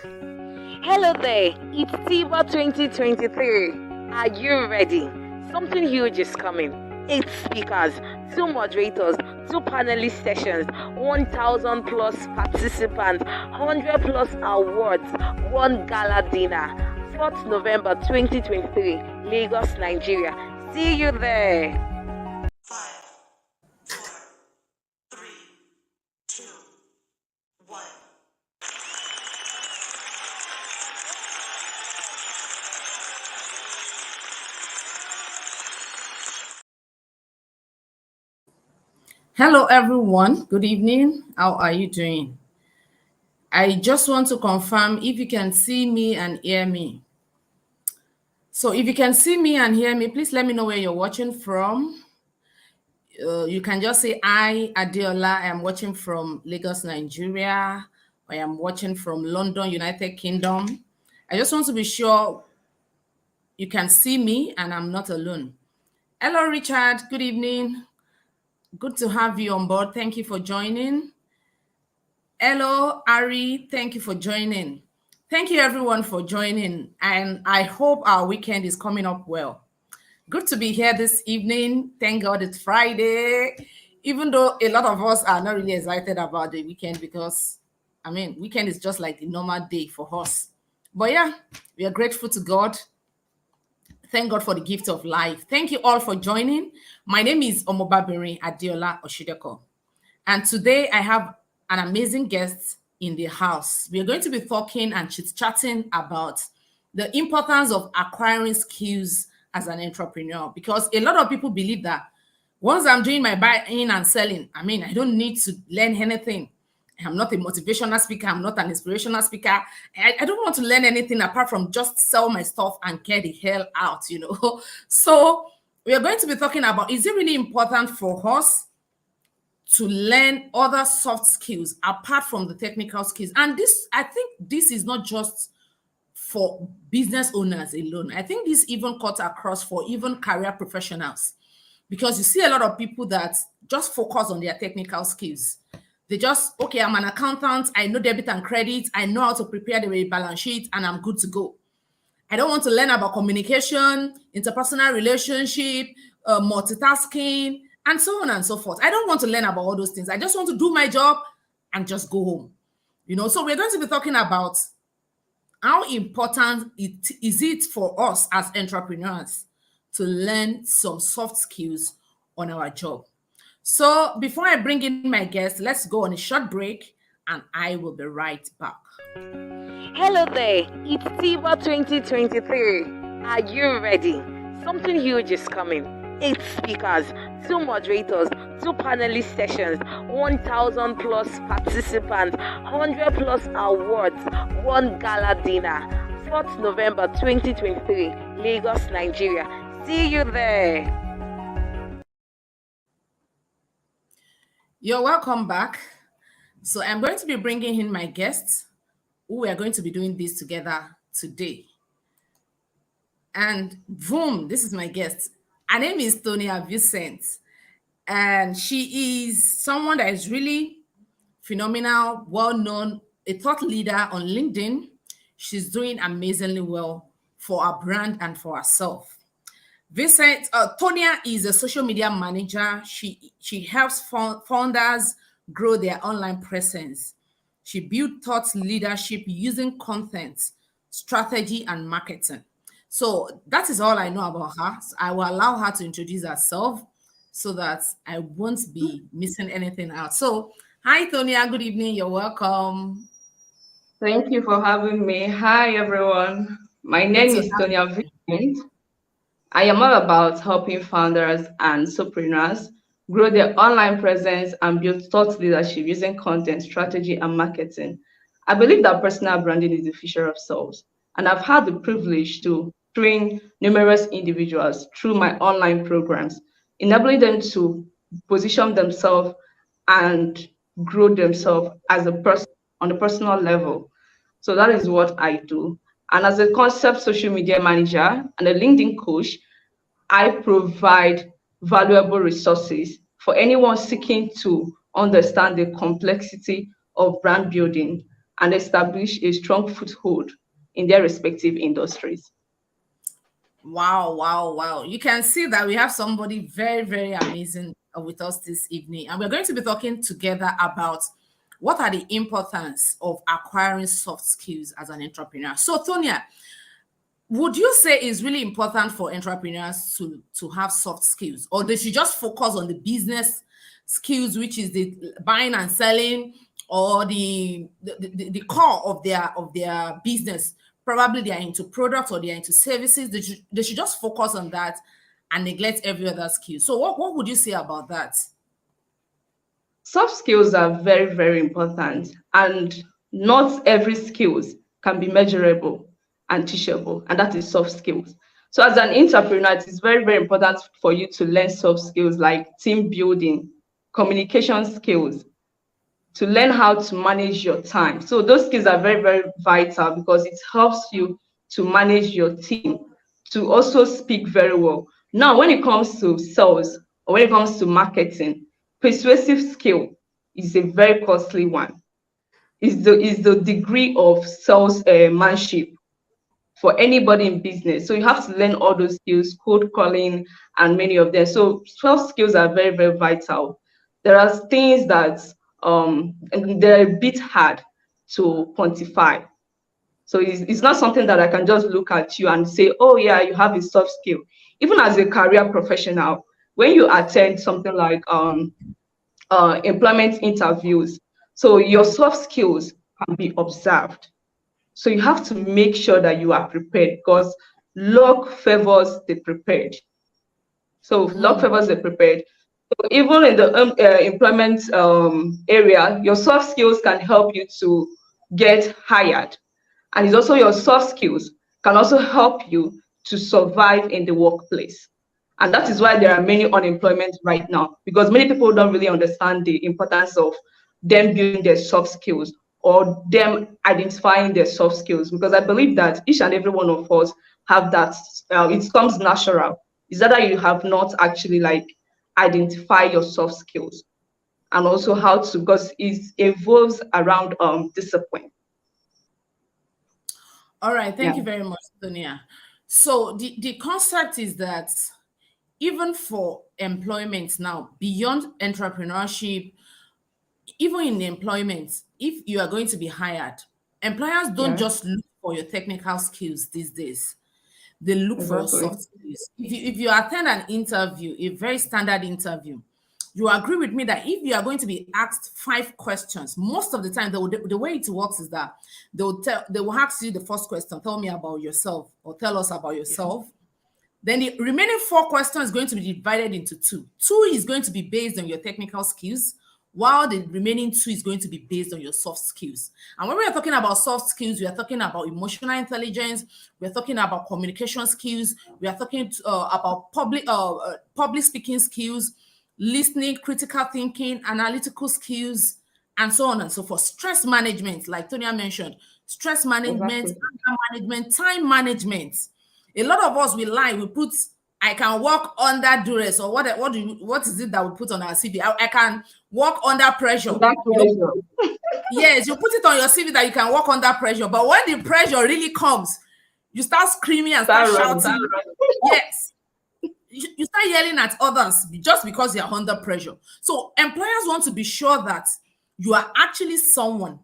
Hello there, it's TIVA 2023. Are you ready? Something huge is coming. 8 speakers, 2 moderators, 2 panelist sessions, 1,000 plus participants, 100 plus awards, 1 gala dinner. 4th November 2023, Lagos, Nigeria. See you there. 5, 4, 3, 2, 1. Hello, everyone. Good evening. How are you doing? I just want to confirm if you can see me and hear me. So if you can see me and hear me, please let me know where you're watching from. You can just say, I, Adeola, I am watching from Lagos, Nigeria. I am watching from London, United Kingdom. I just want to be sure you can see me and I'm not alone. Hello, Richard. Good evening. Good to have you on board. Thank you for joining. Hello, Ari. Thank you for joining. Thank you, everyone, for joining. And I hope our weekend is coming up well. Good to be here this evening. Thank God it's Friday. Even though a lot of us are not really excited about the weekend because, weekend is just like the normal day for us. But yeah, we are grateful to God. Thank God for the gift of life. Thank you all for joining. My name is Omobabirin Adelo Osideko. And today I have an amazing guest in the house. We are going to be talking and chit-chatting about the importance of acquiring skills as an entrepreneur, because a lot of people believe that once I'm doing my buying and selling, I don't need to learn anything. I'm not a motivational speaker. I'm not an inspirational speaker. I don't want to learn anything apart from just sell my stuff and get the hell out, So we are going to be talking about, is it really important for us to learn other soft skills apart from the technical skills? And this, I think this is not just for business owners alone. I think this even cuts across for even career professionals, because you see a lot of people that just focus on their technical skills. They just, okay, I'm an accountant, I know debit and credit, I know how to prepare the balance sheet, and I'm good to go. I don't want to learn about communication, interpersonal relationship, multitasking, and so on and so forth. I don't want to learn about all those things. I just want to do my job and just go home. So we're going to be talking about how important it is for us as entrepreneurs to learn some soft skills on our job. So before I bring in my guest, let's go on a short break and I will be right back. Hello there, it's TIVA 2023. Are you ready? Something huge is coming. 8 speakers, 2 moderators, 2 panelist sessions, 1,000 plus participants, 100 plus awards, 1 gala dinner. 4th November 2023, Lagos, Nigeria. See you there. You're welcome back. So I'm going to be bringing in my guests who we are going to be doing this together today. And boom, this is my guest. Her name is Tonia Vincent. And she is someone that is really phenomenal, well-known, a thought leader on LinkedIn. She's doing amazingly well for our brand and for herself. Tonia is a social media manager. She helps founders grow their online presence. She built thought leadership using content, strategy, and marketing. So that is all I know about her. So I will allow her to introduce herself so that I won't be missing anything out. So, hi, Tonia. Good evening. You're welcome. Thank you for having me. Hi, everyone. My name is Tonia Vincent. I am all about helping founders and solopreneurs grow their online presence and build thought leadership using content, strategy, and marketing. I believe that personal branding is the future of sales, and I've had the privilege to train numerous individuals through my online programs, enabling them to position themselves and grow themselves as a person on a personal level. So that is what I do. And as a concept social media manager and a LinkedIn coach, I provide valuable resources for anyone seeking to understand the complexity of brand building and establish a strong foothold in their respective industries. Wow, wow, wow. You can see that we have somebody very, very amazing with us this evening. And we're going to be talking together about what are the importance of acquiring soft skills as an entrepreneur. So, Tonia, would you say it's really important for entrepreneurs to have soft skills, or they should just focus on the business skills, which is the buying and selling, or the core of their business? Probably they are into products or they are into services. They should just focus on that and neglect every other skill. So what would you say about that? Soft skills are very, very important, and not every skills can be measurable and teachable, and that is soft skills. So as an entrepreneur, it is very, very important for you to learn soft skills like team building, communication skills, to learn how to manage your time. So those skills are very, very vital because it helps you to manage your team, to also speak very well. Now, when it comes to sales or when it comes to marketing, persuasive skill is a very costly one. Is the degree of salesmanship for anybody in business. So you have to learn all those skills, cold calling, and many of them. So soft skills are very, very vital. There are things that and they're a bit hard to quantify. So it's not something that I can just look at you and say, oh yeah, you have a soft skill. Even as a career professional, when you attend something like employment interviews, so your soft skills can be observed. So you have to make sure that you are prepared because luck favors the prepared. So luck favors the prepared. So even in the employment area, your soft skills can help you to get hired. And it's also your soft skills can also help you to survive in the workplace. And that is why there are many unemployment right now, because many people don't really understand the importance of them building their soft skills or them identifying their soft skills. Because I believe that each and every one of us have that. It comes natural. Is that you have not actually like identify your soft skills and also how to, because it evolves around discipline. All right, thank you very much, Sonia. So the concept is that even for employment now, beyond entrepreneurship, even in employment, if you are going to be hired, employers don't just look for your technical skills these days. They look for your soft skills. If you attend an interview, a very standard interview, you agree with me that if you are going to be asked 5 questions, most of the time, the way it works is that they will ask you the first question, tell me about yourself, or tell us about yourself. Then the remaining 4 questions is going to be divided into 2. 2 is going to be based on your technical skills, while the remaining 2 is going to be based on your soft skills. And when we are talking about soft skills, we are talking about emotional intelligence, we are talking about communication skills, we are talking about public speaking skills, listening, critical thinking, analytical skills, and so on and so forth. Stress management, like Tonia mentioned, stress management, anger management, time management. A lot of us will lie, we put I can work under duress, or what is it that we put on our CV? I can work under pressure. Yes, you put it on your CV that you can work under pressure, but when the pressure really comes, you start screaming and start shouting. Yes, you start yelling at others just because you're under pressure. So employers want to be sure that you are actually someone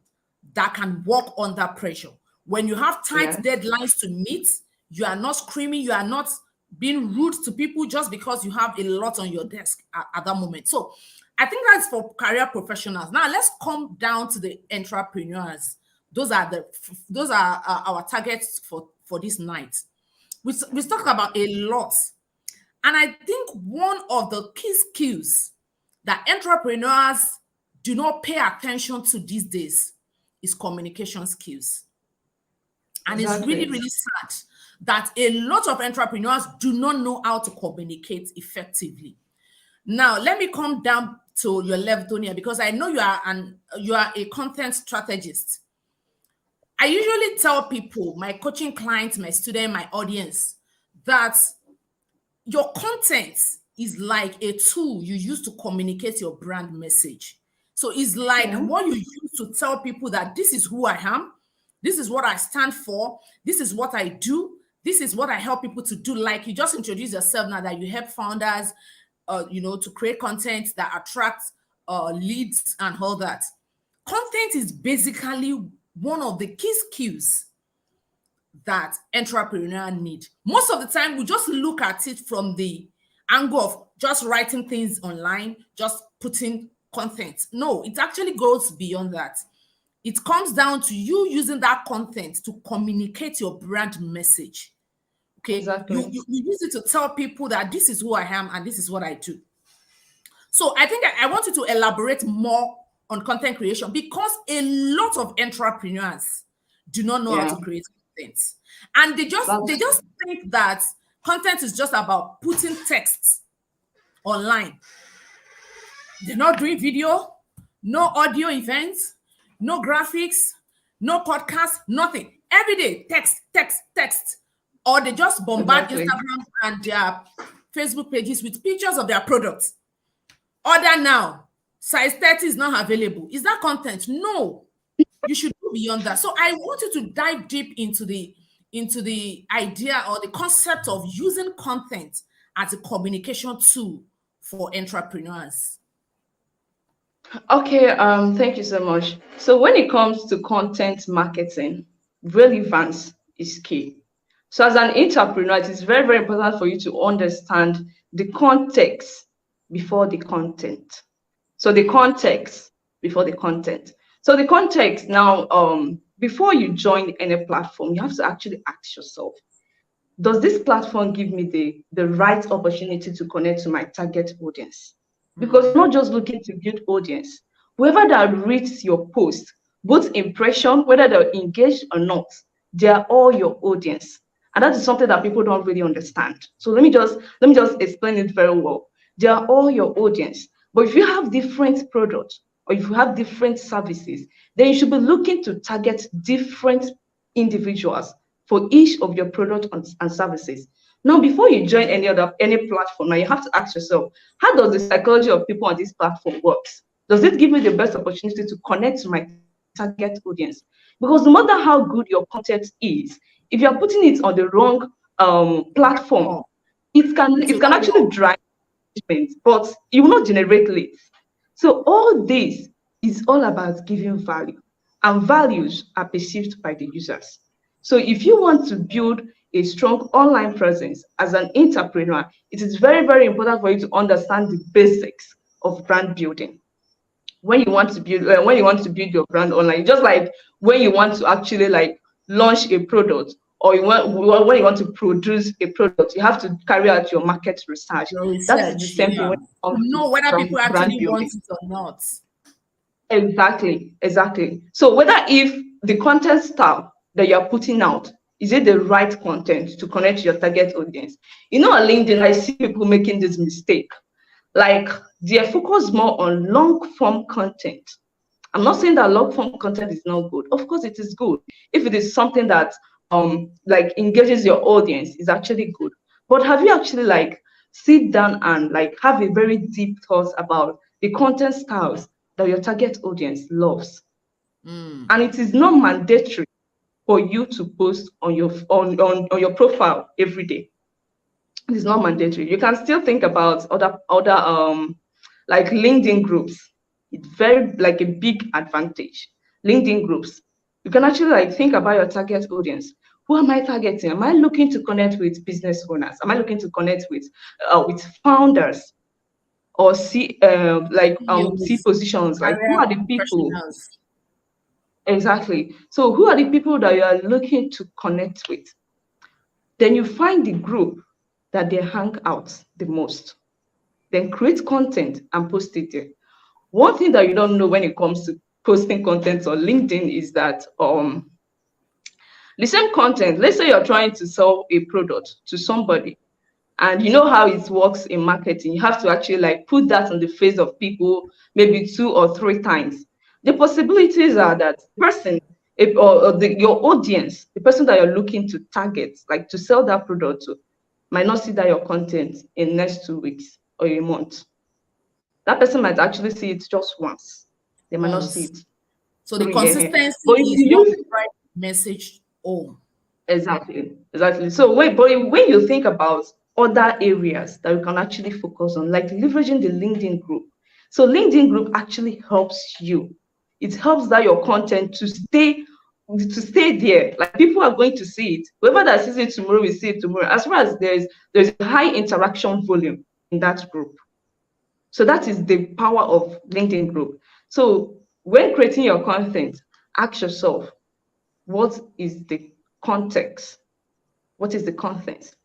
that can work under pressure. When you have tight deadlines to meet, you are not screaming, you are not being rude to people just because you have a lot on your desk at that moment. So I think that's for career professionals. Now let's come down to the entrepreneurs. Those are our targets for this night. We talked about a lot. And I think one of the key skills that entrepreneurs do not pay attention to these days is communication skills. And it's really, really sad that a lot of entrepreneurs do not know how to communicate effectively. Now, let me come down to your level, Tonia, because I know you are a content strategist. I usually tell people, my coaching clients, my students, my audience, that your content is like a tool you use to communicate your brand message. So it's like what you use to tell people that this is who I am, this is what I stand for, this is what I do, this is what I help people to do. Like you just introduce yourself now that you help founders, to create content that attracts leads and all that. Content is basically one of the key skills that entrepreneurs need. Most of the time, we just look at it from the angle of just writing things online, just putting content. No, it actually goes beyond that. It comes down to you using that content to communicate your brand message. Okay, Exactly. you use it to tell people that this is who I am and this is what I do. So I think I want you to elaborate more on content creation, because a lot of entrepreneurs do not know how to create content, and they just think that content is just about putting text online. They're not doing video, no audio events, no graphics, no podcast, nothing. Every day, text. Or they just bombard Instagram and their Facebook pages with pictures of their products. Order now. Size 30 is not available. Is that content? No. You should go beyond that. So I want you to dive deep into the idea or the concept of using content as a communication tool for entrepreneurs. Okay, thank you so much. So when it comes to content marketing, relevance is key. So as an entrepreneur, it is very, very important for you to understand the context before the content. So the context before the content. So the context now, before you join any platform, you have to actually ask yourself, does this platform give me the right opportunity to connect to my target audience? Because you're not just looking to build audience. Whoever that reads your post, both impression, whether they're engaged or not, they are all your audience. And that is something that people don't really understand. So let me just explain it very well. They are all your audience. But if you have different products or if you have different services, then you should be looking to target different individuals for each of your products and services. Now, before you join any platform, now you have to ask yourself, how does the psychology of people on this platform works? Does it give me the best opportunity to connect to my target audience? Because no matter how good your content is, if you're putting it on the wrong platform, it can actually drive engagement, but it will not generate leads. So all this is all about giving value, and values are perceived by the users. So if you want to build a strong online presence as an entrepreneur, it is very, very important for you to understand the basics of brand building. When you want to build your brand online, just like when you want to actually like launch a product, or when you want to produce a product, you have to carry out your market research. That is the same thing when it comes to know whether people actually building. want it or not. Exactly. So whether if the content style that you're putting out, is it the right content to connect to your target audience? On LinkedIn, I see people making this mistake. Like, they focus more on long form content. I'm not saying that long form content is not good. Of course, it is good. If it is something that like engages your audience, is actually good. But have you actually like sit down and like have a very deep thoughts about the content styles that your target audience loves? And it is not mandatory for you to post on your your profile every day. It's not mandatory. You can still think about other like LinkedIn groups. It's very like a big advantage. LinkedIn groups. You can actually like think about your target audience. Who am I targeting? Am I looking to connect with business owners? Am I looking to connect with founders or C positions? Like, who are the people? Exactly. So who are the people that you are looking to connect with? Then you find the group that they hang out the most. Then create content and post it there. One thing that you don't know when it comes to posting content on LinkedIn is that the same content, let's say you're trying to sell a product to somebody, and you know how it works in marketing. You have to actually like put that on the face of people maybe 2 or 3 times. The possibilities are that person your audience, the person that you're looking to target, like to sell that product to, might not see that your content in next 2 weeks or a month. That person might actually see it just once. They might not see Once. it. So the Yeah, yeah. consistency But if is you what use we drive the message home. exactly. So when you think about other areas that you can actually focus on, like leveraging the LinkedIn group. So LinkedIn group actually helps you. It helps that your content to stay there. Like people are going to see it. Whoever that sees it tomorrow will see it tomorrow. As far as there's a high interaction volume in that group. So that is the power of LinkedIn group. So when creating your content, ask yourself, what is the context? What is the content?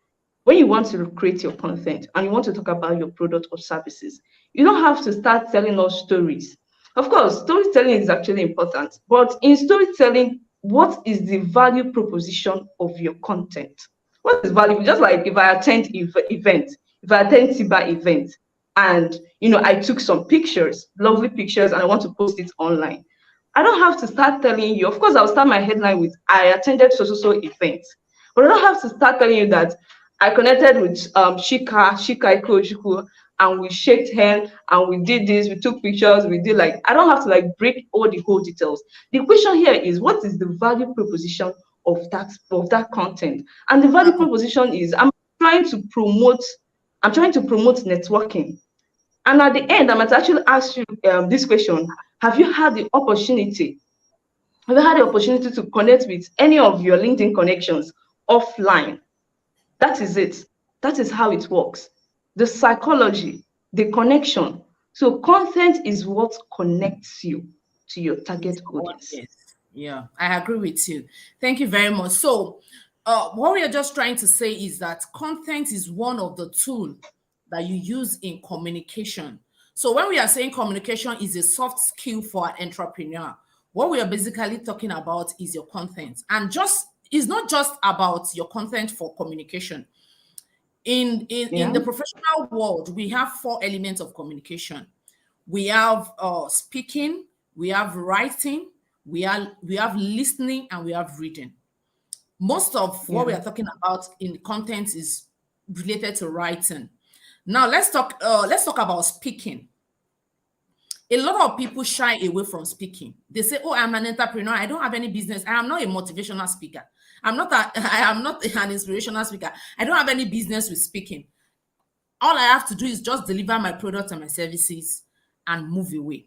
When you want to create your content and you want to talk about your product or services, you don't have to start telling us stories. Of course, storytelling is actually important, but in storytelling, what is the value proposition of your content? What is value? Just like if I attend if I attend Tiba event, and I took some pictures, lovely pictures, and I want to post it online. I don't have to start telling you. Of course, I'll start my headline with I attended so event, but I don't have to start telling you that I connected with Shika Ikochukwu, and we shook hands and we did this, we took pictures, we did like I don't have to like break all the whole details. The question here is what is the value proposition of that content? And the value proposition is trying to promote I'm trying to promote networking. And at the end, I might actually ask you this question. Have you had the opportunity have you had the opportunity to connect with any of your LinkedIn connections offline? That is it. That is how it works. The psychology, the connection. So content is what connects you to your target audience. Audience. Yeah, I agree with you. Thank you very much. So, what we are just trying to say is that content is one of the tools that you use in communication. So, when we are saying communication is a soft skill for an entrepreneur, what we are basically talking about is your content, and just it's not just about your content for communication. In Yeah. the professional world, we have four elements of communication. We have speaking, we have writing, we have listening, and we have reading. Most of what we Yeah. are talking about in content is related to writing. Now let's talk about speaking. A lot of people shy away from speaking. They say, "Oh, I'm an entrepreneur. I don't have any business. I am not a motivational speaker. I am not an inspirational speaker. I don't have any business with speaking. All I have to do is just deliver my products and my services and move away."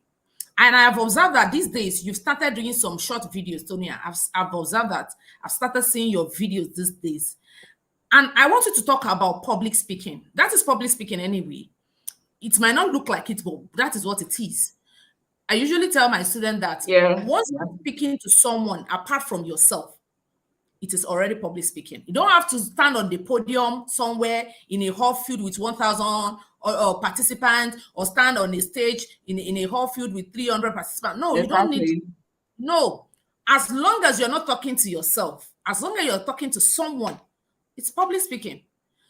And I have observed that these days you've started doing some short videos, Tonia. I've observed that. I've started seeing your videos these days. And I want you to talk about public speaking. That is public speaking anyway. It might not look like it, but that is what it is. I usually tell my students that Yeah. once you're speaking to someone apart from yourself, it is already public speaking. You don't have to stand on the podium somewhere in a hall filled with 1,000 or participants, or stand on a stage in a hall filled with 300 participants. No, you don't need. Exactly. No. As long as you're not talking to yourself, as long as you're talking to someone, it's public speaking.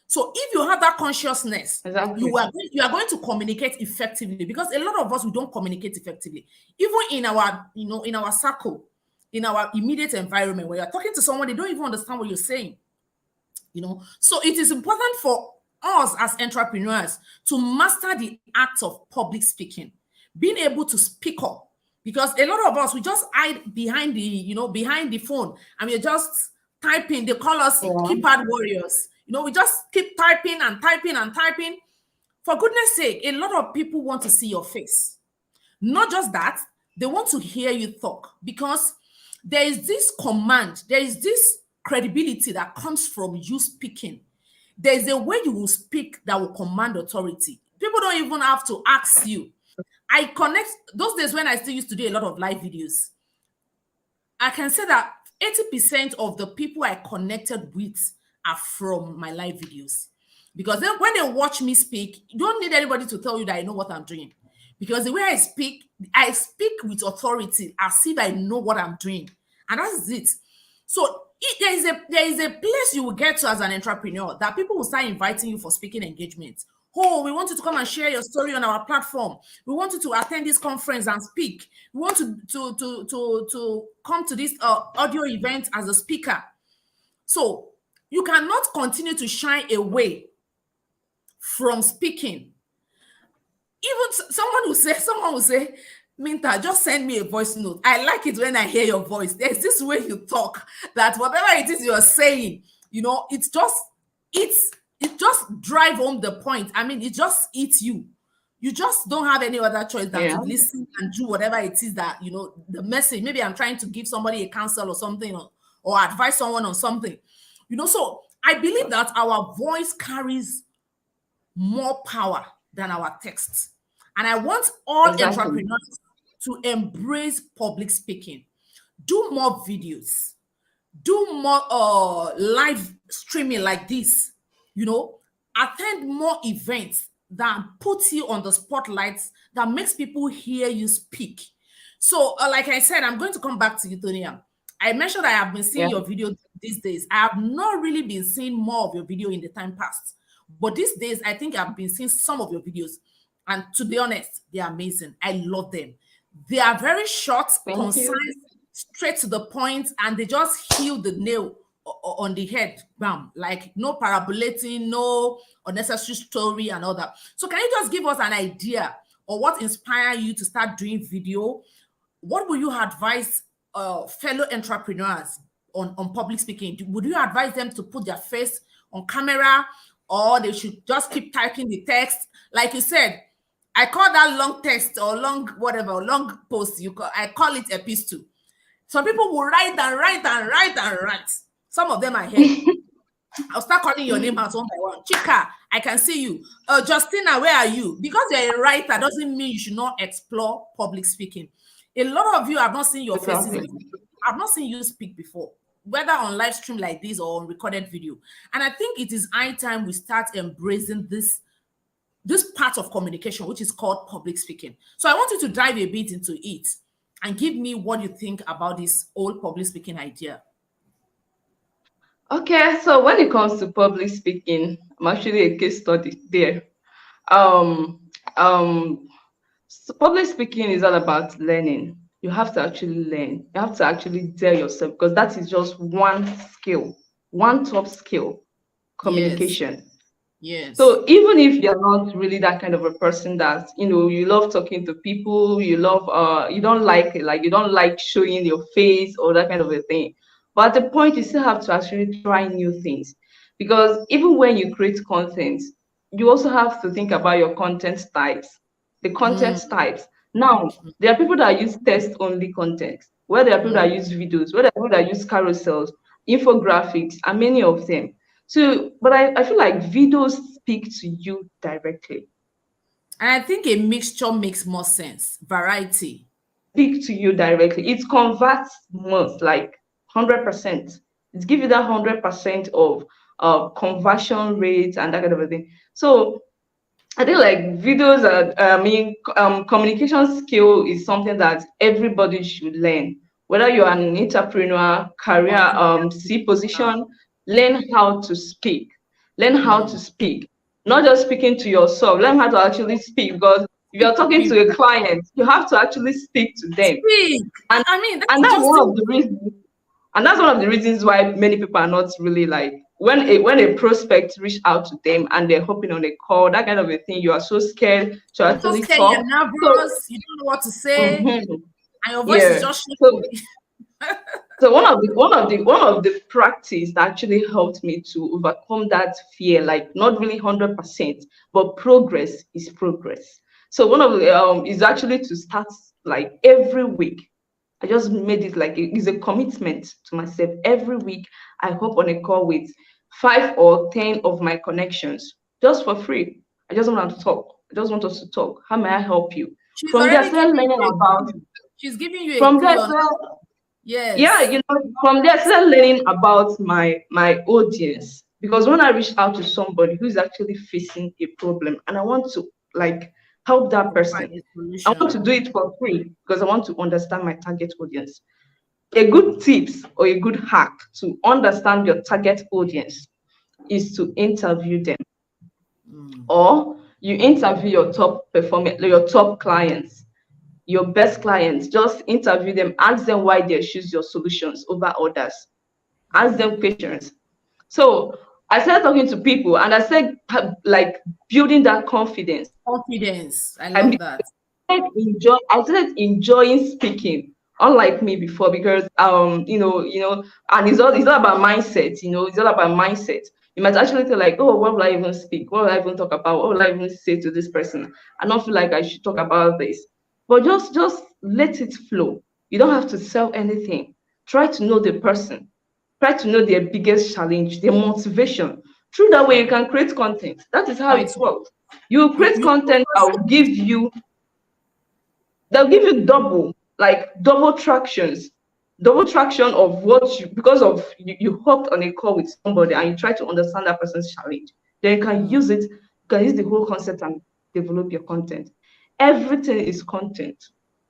So if you have that consciousness, Exactly. you are going to communicate effectively, because a lot of us, we don't communicate effectively. Even in our circle, in our immediate environment, where you're talking to someone, they don't even understand what you're saying. So it is important for us as entrepreneurs to master the act of public speaking, being able to speak up, because a lot of us, we just hide behind the phone, and we're just typing. They call us Yeah. keypad warriors. We just keep typing and typing and typing. For goodness sake, a lot of people want to see your face. Not just that, they want to hear you talk, because there is this command, there is this credibility that comes from you speaking. There is a way you will speak that will command authority. People don't even have to ask you. I connect those days when I still used to do a lot of live videos. I can say that 80% of the people I connected with are from my live videos. Because then when they watch me speak, you don't need anybody to tell you that I know what I'm doing. Because the way I speak with authority, as if I know what I'm doing. And that's it. So there is a place you will get to as an entrepreneur that people will start inviting you for speaking engagements. Oh, we want you to come and share your story on our platform. We want you to attend this conference and speak. We want to come to this audio event as a speaker. So you cannot continue to shy away from speaking. Even someone will say, Minta, just send me a voice note. I like it when I hear your voice. There's this way you talk that whatever it is you're saying, it just drive home the point. I mean, it just eats you. You just don't have any other choice than Yeah. to listen and do whatever it is that, the message. Maybe I'm trying to give somebody a counsel or something, or advise someone on something. So I believe that our voice carries more power than our text. And I want all Exactly. entrepreneurs to embrace public speaking. Do more videos, do more live streaming like this, attend more events that puts you on the spotlights, that makes people hear you speak. So, like I said, I'm going to come back to you, Tonia. I mentioned I have been seeing Yeah. your video these days. I have not really been seeing more of your video in the time past, but these days I think I've been seeing some of your videos, and to be honest, they're amazing. I love them. They are very short, Thank concise, you. straight to the point, and they just heal the nail on the head. Bam! Like no parabolating, no unnecessary story and all that. So can you just give us an idea of what inspired you to start doing video? What would you advise fellow entrepreneurs on public speaking? Would you advise them to put their face on camera, or they should just keep typing the text? Like you said, I call that long text or long whatever, long post. I call it epistle. Some people will write and write and write and write. Some of them I hear. I'll start calling your name out one by one. Chika, I can see you. Justina, where are you? Because you're a writer doesn't mean you should not explore public speaking. A lot of you have not seen your faces Exactly. before. I've not seen you speak before, whether on live stream like this or on recorded video. And I think it is high time we start embracing this part of communication, which is called public speaking. So I want you to dive a bit into it and give me what you think about this whole public speaking idea. Okay, so when it comes to public speaking, I'm actually a case study there. Um, so public speaking is all about learning. You have to actually learn. You have to actually dare yourself, because that is just one skill, one top skill, Yes, communication. yes. So even if you're not really that kind of a person that, you love talking to people, you love you don't like showing your face or that kind of a thing. But at the point, you still have to actually try new things, because even when you create content, you also have to think about your content types. The content types. Now, there are people that use text only content, where there are people that use videos, where there are people that use carousels, infographics, and many of them. So, but I feel like videos speak to you directly, And I think a mixture makes more sense. Variety. speak to you directly. It converts most, like 100%. It gives you that 100% of conversion rate and that kind of a thing. So I think like videos are, communication skill is something that everybody should learn. Whether you're an entrepreneur, career, C position, learn how to speak. Learn how to speak. Not just speaking to yourself. Learn how to actually speak, because if you're Speak to talking to people. a client, you have to actually speak to them. Speak. And I mean, and that's that's just one it. of the reasons. And that's one of the reasons why many people are not really like, when a prospect reach out to them and they're hoping on a call, that kind of a thing, you are so scared to You're so actually scared, you're talk. So nervous, you don't know what to say, mhm, and your voice is yeah. just So shaking. so one of the practice that actually helped me to overcome that fear, like not really 100%, but progress is progress. So one of the is actually to start like every week. I just made it like it's a commitment to myself. Every week I hop on a call with 5 or 10 of my connections just for free. I just want to talk. I just want us to talk. How may I help you? She's From there, I already started giving learning you a about. clue. She's giving you a From there, clue I on started yeah, yes. from there I started learning about my audience, because when I reach out to somebody who's actually facing a problem and I want to like help that Provide person, a I want to solution. do it for free because I want to understand my target audience. A good tips or a good hack to understand your target audience is to interview them, or you interview your top performer, your top clients, your best clients. Just interview them, ask them why they choose your solutions over others. Ask them questions. So I started talking to people and I said, like, building that confidence. Confidence. I I love mean, that. I started enjoying speaking, unlike me before, because and it's all about mindset. It's all about mindset. You might actually feel like, oh, what will I even speak? What will I even talk about? What will I even say to this person? I don't feel like I should talk about this. But just let it flow. You don't have to sell anything. Try to know the person. Try to know their biggest challenge, their motivation. Through that way, you can create content. That is how it Content. works. You create You content that will give you they'll give you double traction of what you because of you hopped on a call with somebody and you try to understand that person's challenge. Then you can use it, you can use the whole concept and develop your content. Everything is content.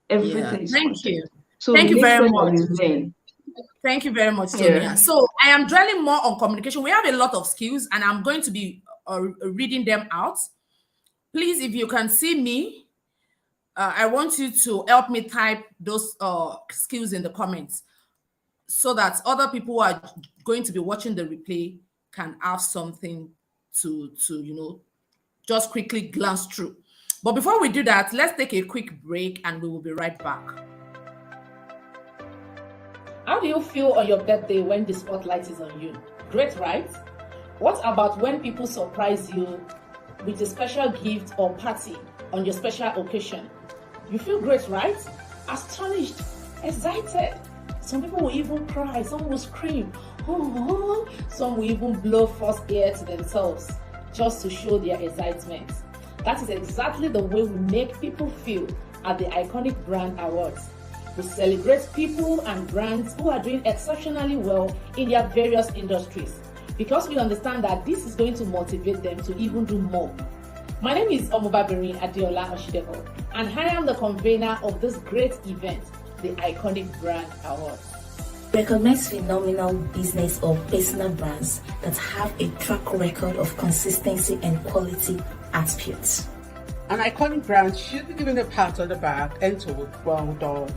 Yeah, Everything is thank content. you. So Thank you make very sure that much. you learn. Thank you very much, Tonia. Yeah. So I am dwelling more on communication. We have a lot of skills, and I'm going to be reading them out. Please, if you can see me, I want you to help me type those skills in the comments so that other people who are going to be watching the replay can have something to just quickly glance through. But before we do that, let's take a quick break and we will be right back. How do you feel on your birthday when the spotlight is on you? Great, right? What about when people surprise you with a special gift or party on your special occasion? You feel great, right? Astonished, excited. Some people will even cry, some will scream, oh, some will even blow first air to themselves just to show their excitement. That is exactly the way we make people feel at the Iconic Brand Awards. We celebrate people and brands who are doing exceptionally well in their various industries because we understand that this is going to motivate them to even do more. My name is Omobabirin Adelo Osideko, and I am the convener of this great event, the Iconic Brand Awards. Recognize phenomenal business or personal brands that have a track record of consistency and quality attributes. An iconic brand should be given a pat on the back and told, well done.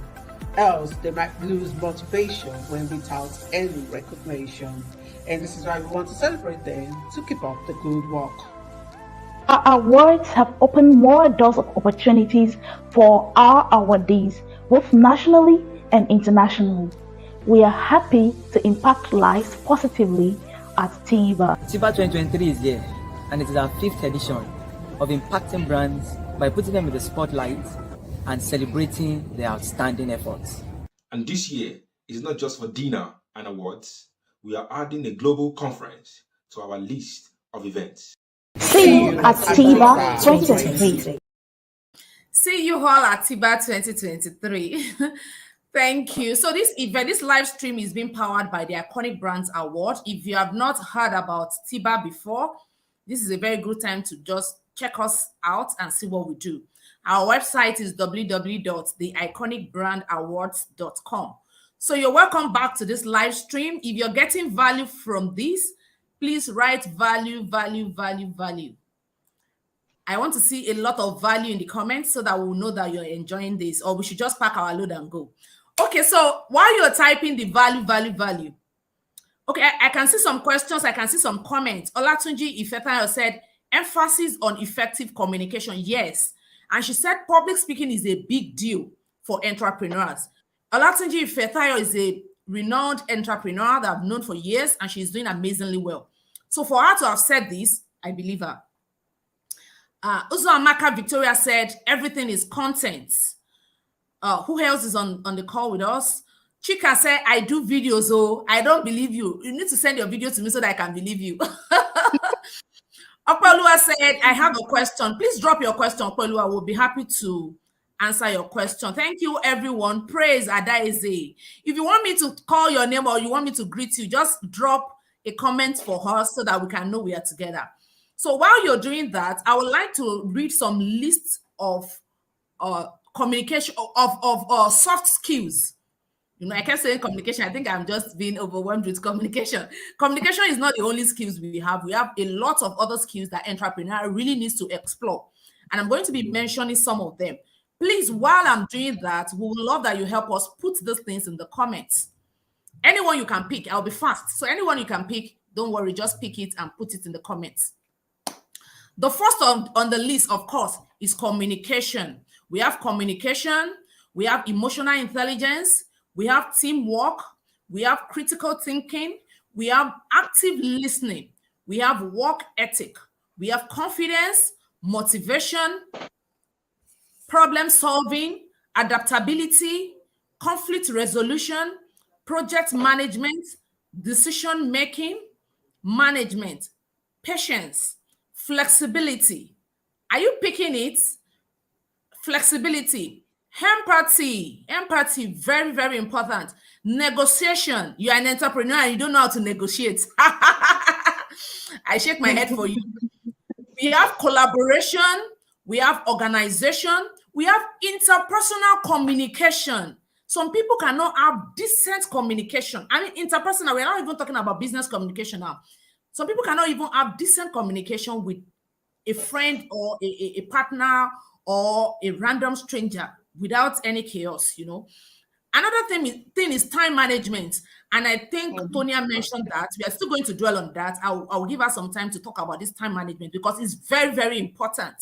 Else they might lose motivation when without any recognition. And this is why we want to celebrate them to keep up the good work. Our awards have opened more doors of opportunities for our awardees, both nationally and internationally. We are happy to impact lives positively at TIBA. TIBA 2023 is here, and it is our 5th edition of impacting brands by putting them in the spotlight and celebrating their outstanding efforts. And this year is not just for dinner and awards. We are adding a global conference to our list of events. See you at TIBA 2023. See you all at TIBA 2023. Thank you. So this event, this live stream is being powered by the Iconic Brands Award. If you have not heard about TIBA before, this is a very good time to just check us out and see what we do. Our website is www.theiconicbrandawards.com. So you're welcome back to this live stream. If you're getting value from this, please write value, value, value, value. I want to see a lot of value in the comments so that we'll know that you're enjoying this, or we should just pack our load and go. Okay, so while you're typing the value, value, value, okay, I can see some questions, I can see some comments. Olatunji Ifetayo said, emphasis on effective communication. Yes. And she said public speaking is a big deal for entrepreneurs. Olatunji Ifetayo is a renowned entrepreneur that I've known for years, and she's doing amazingly well. So for her to have said this, I believe her. Uzo Amaka Victoria said, everything is content. Who else is on the call with us? Chika said, I do videos, oh, I don't believe you. You need to send your video to me so that I can believe you. Opalua said, I have a question. Please drop your question, Opalua. We'll be happy to answer your question. Thank you, everyone. Praise Adaeze. If you want me to call your name or you want me to greet you, just drop a comment for us so that we can know we are together. So while you're doing that, I would like to read some lists of communication, of soft skills. You know, I kept saying communication. I think I'm just being overwhelmed with communication. Communication is not the only skills we have. We have a lot of other skills that entrepreneur really needs to explore. And I'm going to be mentioning some of them. Please, while I'm doing that, we would love that you help us put these things in the comments. Anyone you can pick, I'll be fast. So anyone you can pick, don't worry, just pick it and put it in the comments. The first on the list, of course, is communication. we have communication, we have emotional intelligence, we have teamwork, we have critical thinking, we have active listening, we have work ethic, we have confidence, motivation, problem solving, adaptability, conflict resolution, project management, decision making, management, patience, flexibility. Are you picking it? Flexibility, empathy, very, very important. Negotiation. You are an entrepreneur and you don't know how to negotiate. I shake my head for you. We have collaboration, we have organization, we have interpersonal communication. Some people cannot have decent communication. I mean, interpersonal, we're not even talking about business communication now. Some people cannot even have decent communication with a friend or a partner or a random stranger without any chaos, you know. Another thing is time management. And I think Tonia mentioned that. We are still going to dwell on that. I'll give her some time to talk about this time management because it's very, very important.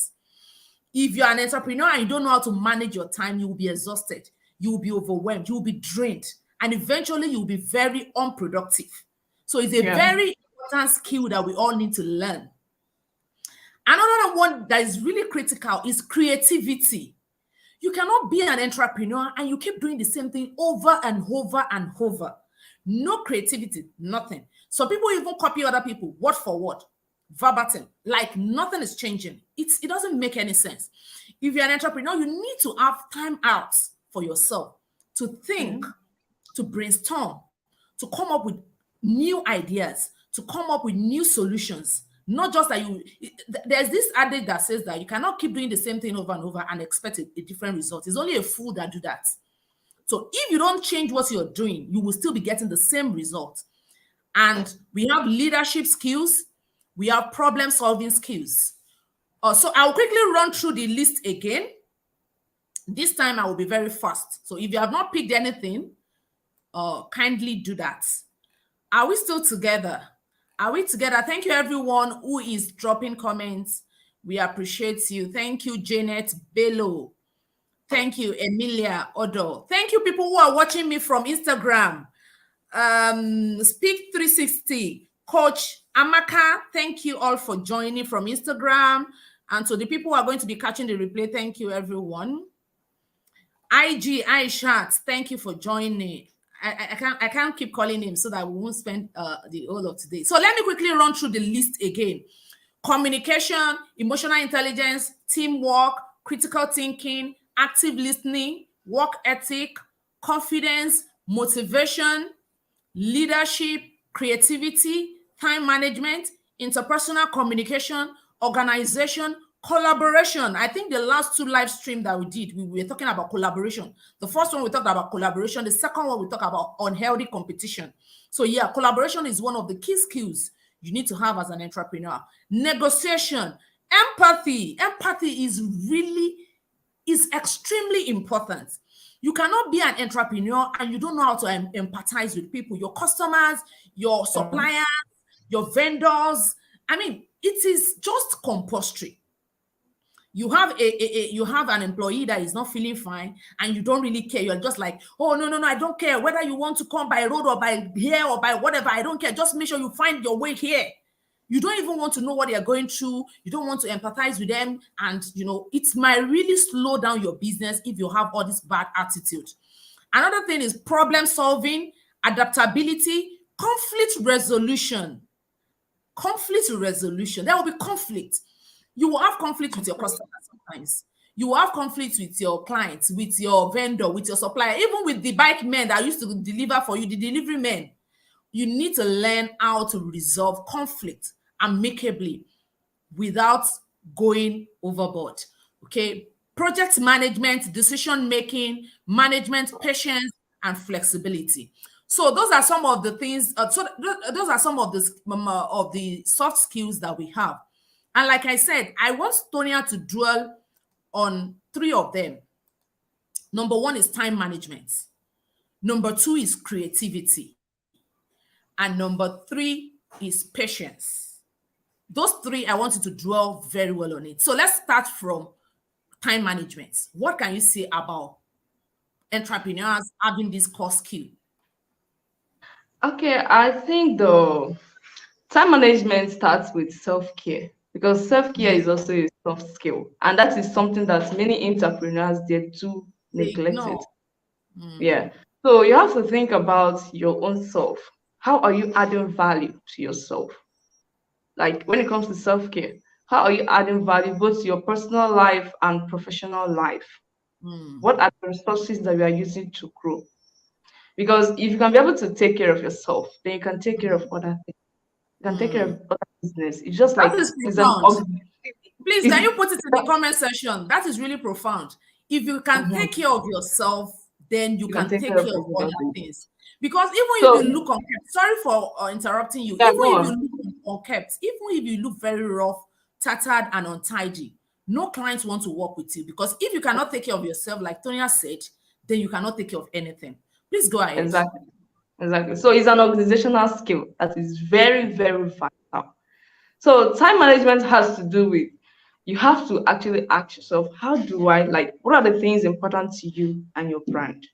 If you're an entrepreneur and you don't know how to manage your time, you will be exhausted. You will be overwhelmed. You will be drained. And eventually you will be very unproductive. So it's a very important skill that we all need to learn. Another one that is really critical is creativity. You cannot be an entrepreneur and you keep doing the same thing over and over and over. No creativity, nothing. Some people even copy other people, word for word, verbatim, like nothing is changing. It doesn't make any sense. If you're an entrepreneur, you need to have time out for yourself to think, to brainstorm, to come up with new ideas, to come up with new solutions. Not just that there's this adage that says that you cannot keep doing the same thing over and over and expect a different result. It's only a fool that do that. So if you don't change what you're doing, you will still be getting the same result. And we have leadership skills. We have problem solving skills. So I'll quickly run through the list again. This time I will be very fast. So if you have not picked anything, kindly do that. Are we still together? Are we together? Thank you, everyone who is dropping comments. We appreciate you. Thank you, Janet Bello. Thank you, Emilia Odo. Thank you, people who are watching me from Instagram. Speak 360, Coach Amaka. Thank you all for joining from Instagram. And to the people who are going to be catching the replay, thank you, everyone. IG Aishat, thank you for joining. I can't keep calling him so that we won't spend the whole of today. So let me quickly run through the list again. Communication, emotional intelligence, teamwork, critical thinking, active listening, work ethic, confidence, motivation, leadership, creativity, time management, interpersonal communication, organization, collaboration. I think the last two live streams that we did, we were talking about collaboration. The first one we talked about collaboration. The second one we talked about unhealthy competition. So yeah, collaboration is one of the key skills you need to have as an entrepreneur. Negotiation, empathy. Empathy is extremely important. You cannot be an entrepreneur and you don't know how to empathize with people, your customers, your suppliers, your vendors. I mean, it is just compulsory. You have you have an employee that is not feeling fine and you don't really care. You're just like, oh, no, I don't care. Whether you want to come by road or by here or by whatever, I don't care. Just make sure you find your way here. You don't even want to know what they're going through. You don't want to empathize with them. And, it might really slow down your business if you have all this bad attitude. Another thing is problem solving, adaptability, conflict resolution. Conflict resolution. There will be conflict. You will have conflict with your customers sometimes. You will have conflict with your clients, with your vendor, with your supplier, even with the bike men that used to deliver for you, the delivery men. You need to learn how to resolve conflict amicably without going overboard. Okay. Project management, decision making, management, patience, and flexibility. So those are some of the things. Those are some of the soft skills that we have. And like I said, I want Tonia to dwell on 3 of them. Number 1 is time management. Number 2 is creativity. And number 3 is patience. Those 3, I want you to dwell very well on it. So let's start from time management. What can you say about entrepreneurs having this core skill? Okay, I think the time management starts with self-care because self-care is also a soft skill, and that is something that many entrepreneurs they do They neglect ignore. it. Yeah. So you have to think about your own self. How are you adding value to yourself? Like when it comes to self-care, how are you adding value both to your personal life and professional life? What are the resources that you are using to grow? Because if you can be able to take care of yourself, then you can take care of other things. You can take care of other business. It's just That like is it's an profound. Please, can it's you put it in the comment section? That is really profound. If you can Mhm. take care of yourself, then you You can can take care take of care of other everybody. things. Because even if So you look unkept, sorry for interrupting you, yeah, even go if you on. look unkept, even if you look very rough, tattered, and untidy, no clients want to work with you. Because if you cannot take care of yourself, like Tonya said, then you cannot take care of anything. Please go ahead. Exactly. Exactly. So it's an organizational skill that is very, very vital. So time management has to do with you have to actually ask yourself, how do I like what are the things important to you and your brand?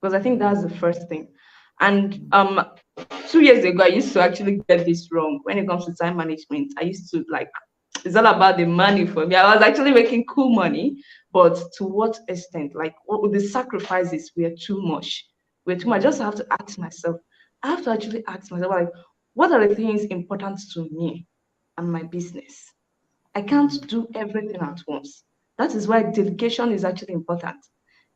Because I think that's the first thing. And 2 years ago, I used to actually get this wrong when it comes to time management. I used to like it's all about the money for me. I was actually making cool money, but to what extent? Like what would the sacrifices were too much. Were too much. I just have to ask myself. I have to actually ask myself, like, what are the things important to me and my business? I can't do everything at once. That is why delegation is actually important.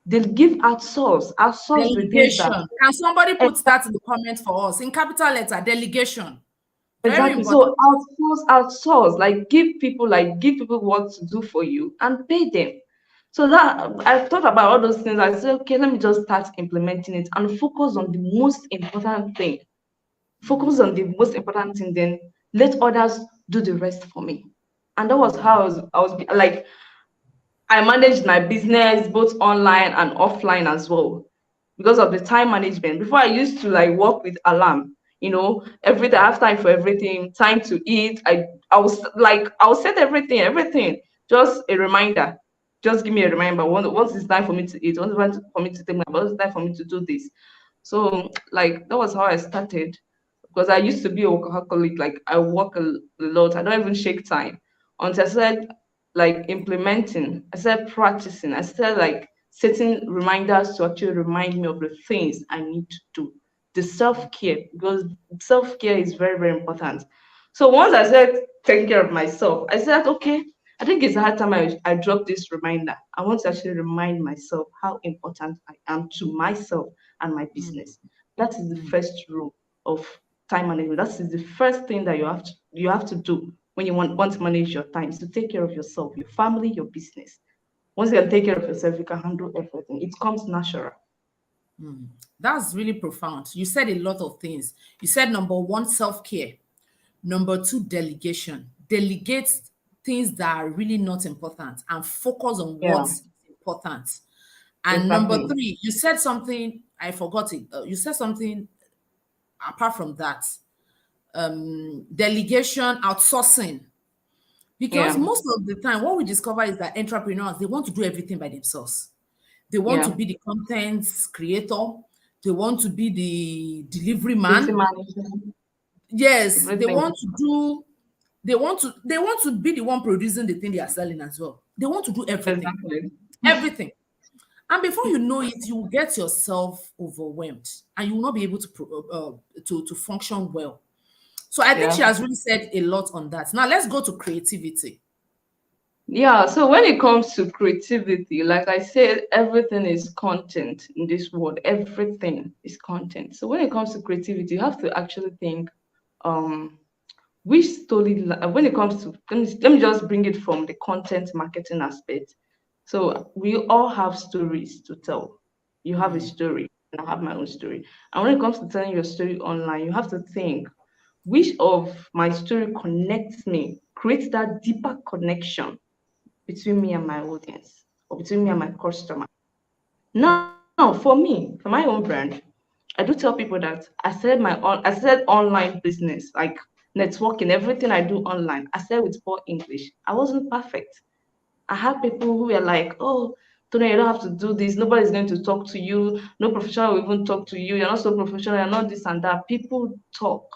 They'll give outsource the things that Delegation. Can somebody put that in the comment for us in capital letter? Delegation. Very exactly. important. So outsource, like give people what to do for you and pay them. So that I thought about all those things. I said, okay, let me just start implementing it and focus on the most important thing. Focus on the most important thing, then let others do the rest for me. And that was how I was like I managed my business both online and offline as well because of the time management. Before I used to like work with alarm, every day I have time for everything, time to eat. I'll set everything, just a reminder. Just give me a reminder. Once it's time for me to eat, once it's time for me to take my once it's time for me to do this. So like that was how I started because I used to be a workaholic, like I work a lot. I don't even shake time until I started like implementing, I started practicing, I started like setting reminders to actually remind me of the things I need to do. The self-care, because self-care is very, very important. So once I started taking care of myself, I said, okay, I think it's a hard time I dropped this reminder. I want to actually remind myself how important I am to myself and my business. That is the first rule of time management. That is the first thing that you have to do when you want to manage your time is to take care of yourself, your family, your business. Once you can take care of yourself, you can handle everything. It comes natural. That's really profound. You said a lot of things. You said number one, self-care. Number two, delegation. Delegate things that are really not important and focus on Yeah, what's important. And number exactly. three, you said something, I forgot it. You said something apart from that. Delegation, outsourcing. Because Yeah, most of the time, what we discover is that entrepreneurs, they want to do everything by themselves. They want to yeah. be the content creator. They want to be the delivery City man. management, Yes, they everything. want to do, they want to be the one producing the thing they are selling as well. They want to do everything. Exactly. Everything. And before you know it, you will get yourself overwhelmed and you will not be able to to function well. So I think she Yeah. has really said a lot on that. Now let's go to creativity. Yeah, so when it comes to creativity, like I said, everything is content in this world. Everything is content. So when it comes to creativity, you have to actually think, um, which story, when it comes to, let me just bring it from the content marketing aspect. So we all have stories to tell. You have a story, and I have my own story. And when it comes to telling your story online, you have to think, which of my story connects me, create that deeper connection between me and my audience or between me and my customer. Now, for me, for my own brand, I do tell people that I said online business, like networking, everything I do online. I said with poor English. I wasn't perfect. I had people who were like, oh, Tonya, you don't have to do this. Nobody's going to talk to you. No professional will even talk to you. You're not so professional. You're not this and that. People talk.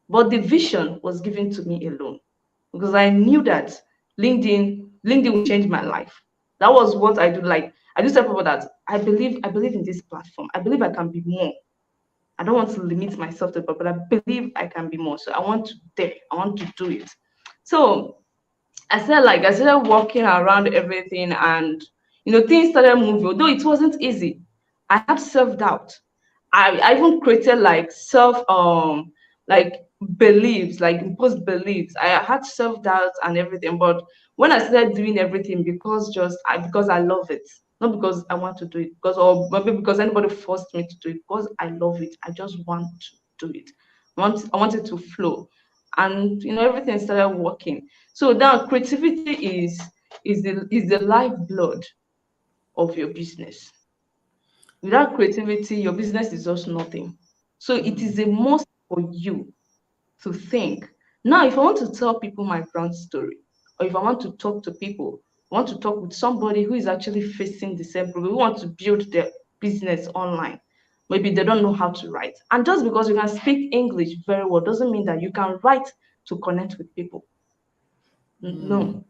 But the vision was given to me alone because I knew that LinkedIn would change my life. That was what I do. Like I just tell people that I believe in this platform. I believe I can be more. I don't want to limit myself to, but I believe I can be more. So I want to dare. I want to do it. So I started walking around everything, and things started moving. Although it wasn't easy, I had self-doubt. I even created like like beliefs, like imposed beliefs. I had self-doubt and everything. But when I started doing everything because I love it, not because I want to do it, because or maybe because anybody forced me to do it, because I love it. I just want to do it. I want it to flow. And everything started working. So now creativity is the lifeblood of your business. Without creativity, your business is just nothing. So it is a must for you to think. Now, if I want to tell people my brand story, or if I want to talk to people, I want to talk with somebody who is actually facing the same problem, who want to build their business online. Maybe they don't know how to write. And just because you can speak English very well doesn't mean that you can write to connect with people. No.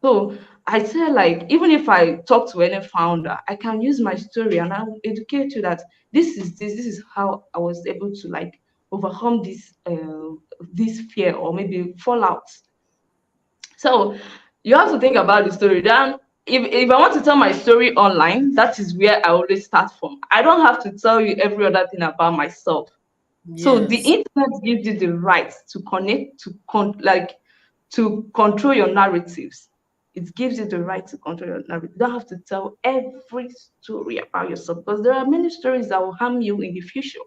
So I say, like, even if I talk to any founder, I can use my story and I will educate you that this is how I was able to like overcome this fear or maybe fallout. So you have to think about the story. Then if I want to tell my story online, that is where I always start from. I don't have to tell you every other thing about myself. So the Yes. internet gives you the right to connect, to control your narratives. It gives you the right to control your narrative. You don't have to tell every story about yourself because there are many stories that will harm you in the future.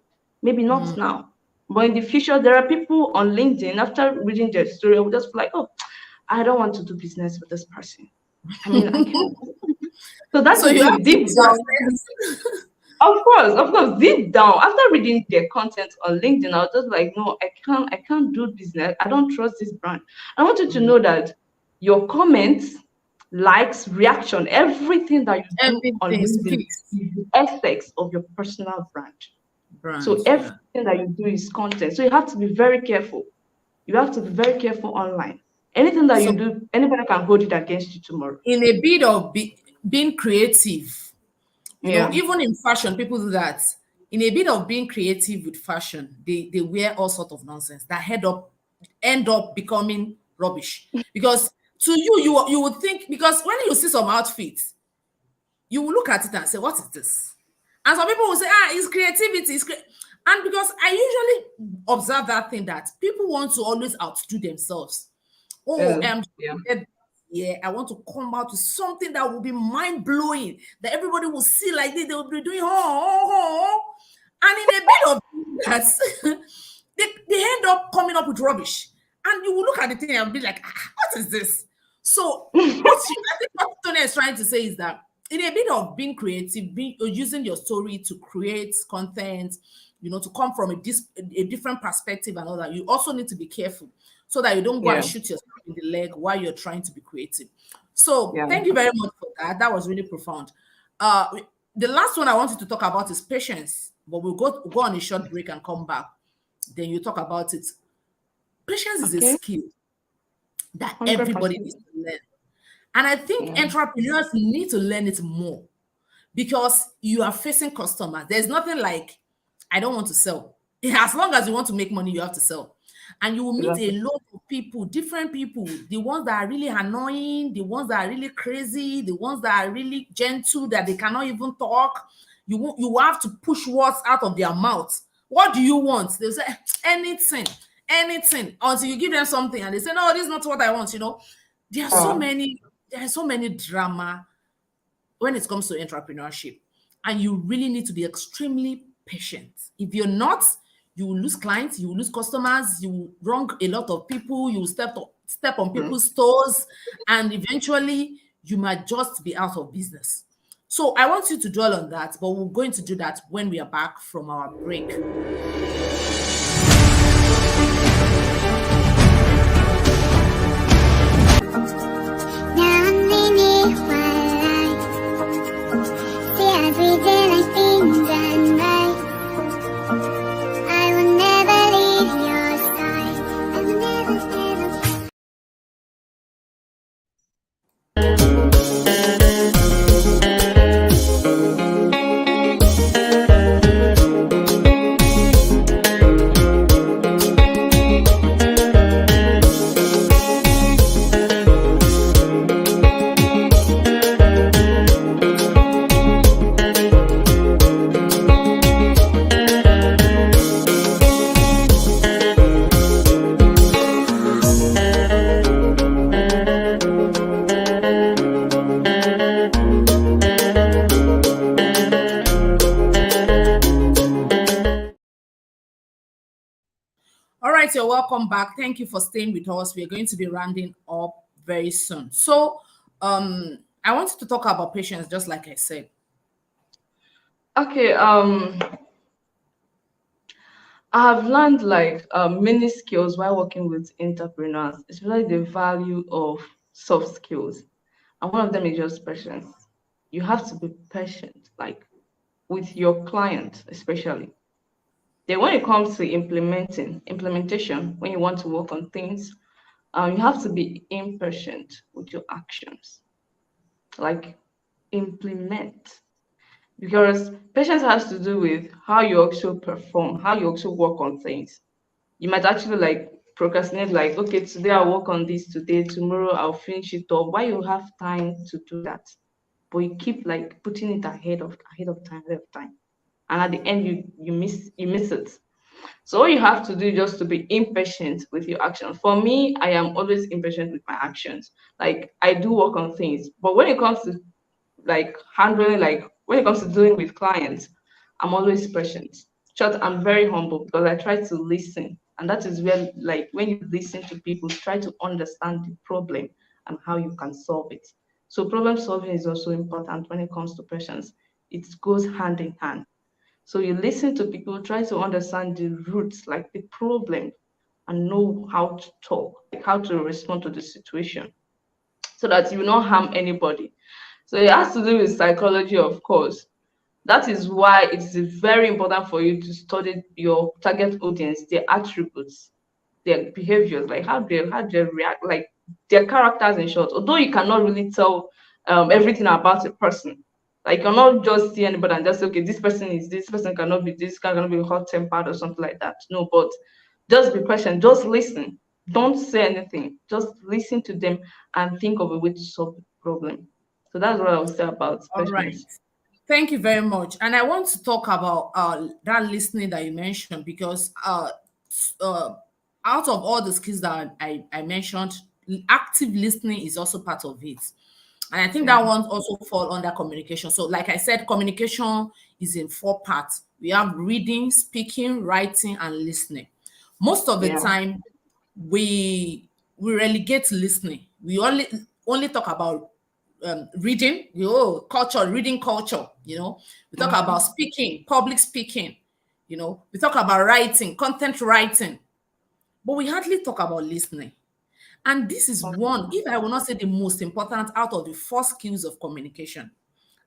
Maybe not now, but in the future, there are people on LinkedIn after reading their story, will just be like, oh, I don't want to do business with this person. I mean, I can't. So that So is you have it. to Deep use your down, friends. of course, deep down, after reading their content on LinkedIn, I was just like, no, I can't do business. I don't trust this brand. I want you to know that your comments, likes, reaction, everything that you do on Everything LinkedIn speaks. is the aspects of your personal brand. So Brand, yeah. everything that you do is content. So you have to be very careful. You have to be very careful online. Anything that you So do, anybody can hold it against you tomorrow. in a bit of being creative, Yeah. even in fashion, people do that. In a bit of being creative with fashion, they wear all sort of nonsense that end up becoming rubbish. Because to you would think, because when you see some outfits, you will look at it and say, what is this? And some people will say, it's creativity. And because I usually observe that thing that people want to always outdo themselves. Oh, Yeah. yeah, I want to come out with something that will be mind blowing, that everybody will see like this. They will be doing, and in a bit of that, they end up coming up with rubbish. And you will look at the thing and be like, what is this? So, I think what Tony is trying to say is that in a bit of being creative, using your story to create content, to come from a different perspective and all that, you also need to be careful so that you don't go and Yeah. shoot yourself in the leg while you're trying to be creative. So Yeah. thank you very much for that. That was really profound. The last one I wanted to talk about is patience, but we'll go on a short break and come back. Then you talk about it. Patience is a Okay. skill that everybody 100%. needs to learn. And I think Yeah. entrepreneurs need to learn it more because you are facing customers. There's nothing like, I don't want to sell. As long as you want to make money, you have to sell. And you will meet a Exactly. lot of people, different people, the ones that are really annoying, the ones that are really crazy, the ones that are really gentle, that they cannot even talk. You have to push words out of their mouth. What do you want? They'll say, anything, until you give them something and they say, no, this is not what I want. There are so Uh, many drama when it comes to entrepreneurship, and you really need to be extremely patient. If you're not, you will lose clients, you will lose customers, you will wrong a lot of people, you will step on people's toes, and eventually you might just be out of business. So I want you to dwell on that, but we're going to do that when we are back from our break. 난 All right, you're welcome back. Thank you for staying with us. We're going to be rounding up very soon. So, I wanted to talk about patience, just like I said. Okay, I've learned like many skills while working with entrepreneurs, especially the value of soft skills. And one of them is just patience. You have to be patient, like with your client, especially. Then when it comes to implementation, when you want to work on things, you have to be impatient with your actions. Like implement. Because patience has to do with how you also perform, how you also work on things. You might actually like procrastinate, like, okay, today I'll work on this today, tomorrow I'll finish it up. Why you have time to do that? But you keep like putting it ahead of time. And at the end you miss it. So all you have to do is just to be impatient with your actions. For me, I am always impatient with my actions. Like I do work on things, but when it comes to like handling, like when it comes to dealing with clients, I'm always patient. Short, I'm very humble because I try to listen. And that is where, like, when you listen to people, try to understand the problem and how you can solve it. So, problem solving is also important when it comes to patience. It goes hand in hand. So, you listen to people, try to understand the roots, like the problem, and know how to talk, like how to respond to the situation so that you will not harm anybody. So it has to do with psychology, of course. That is why it is very important for you to study your target audience, their attributes, their behaviors, like how they react, like their characters in short. Although you cannot really tell everything about a person, like you cannot just see anybody and just say, okay, this person cannot be this, cannot be hot tempered or something like that. No, but just be patient, just listen. Don't say anything. Just listen to them and think of a way to solve the problem. So that's what I would say about All right. patience. Thank you very much. And I want to talk about that listening that you mentioned because uh, out of all the skills that I mentioned, active listening is also part of it. And I think that Yeah. one also fall under communication. So, like I said, communication is in four parts. We have reading, speaking, writing, and listening. Most of the Yeah. time, we relegate listening. We only talk about reading, culture, reading culture. We talk about Mhm. speaking, public speaking. We talk about writing, content writing, but we hardly talk about listening. And this is one, if I will not say the most important out of the four skills of communication,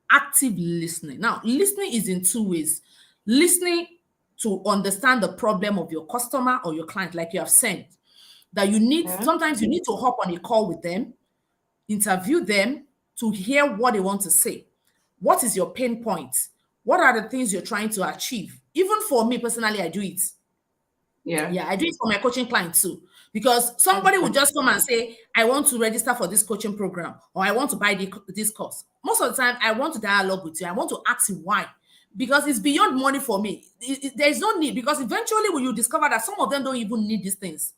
active listening. Now, listening is in two ways. Listening to understand the problem of your customer or your client, like you have said, that Yeah. sometimes you need to hop on a call with them, interview them to hear what they want to say. What is your pain point? What are the things you're trying to achieve? Even for me personally, I do it. Yeah. Yeah, I do it for my coaching clients too. Because somebody will Okay. just come and say, I want to register for this coaching program or I want to buy this course. Most of the time, I want to dialogue with you. I want to ask you why. Because it's beyond money for me. There's no need because eventually will you discover that some of them don't even need these things.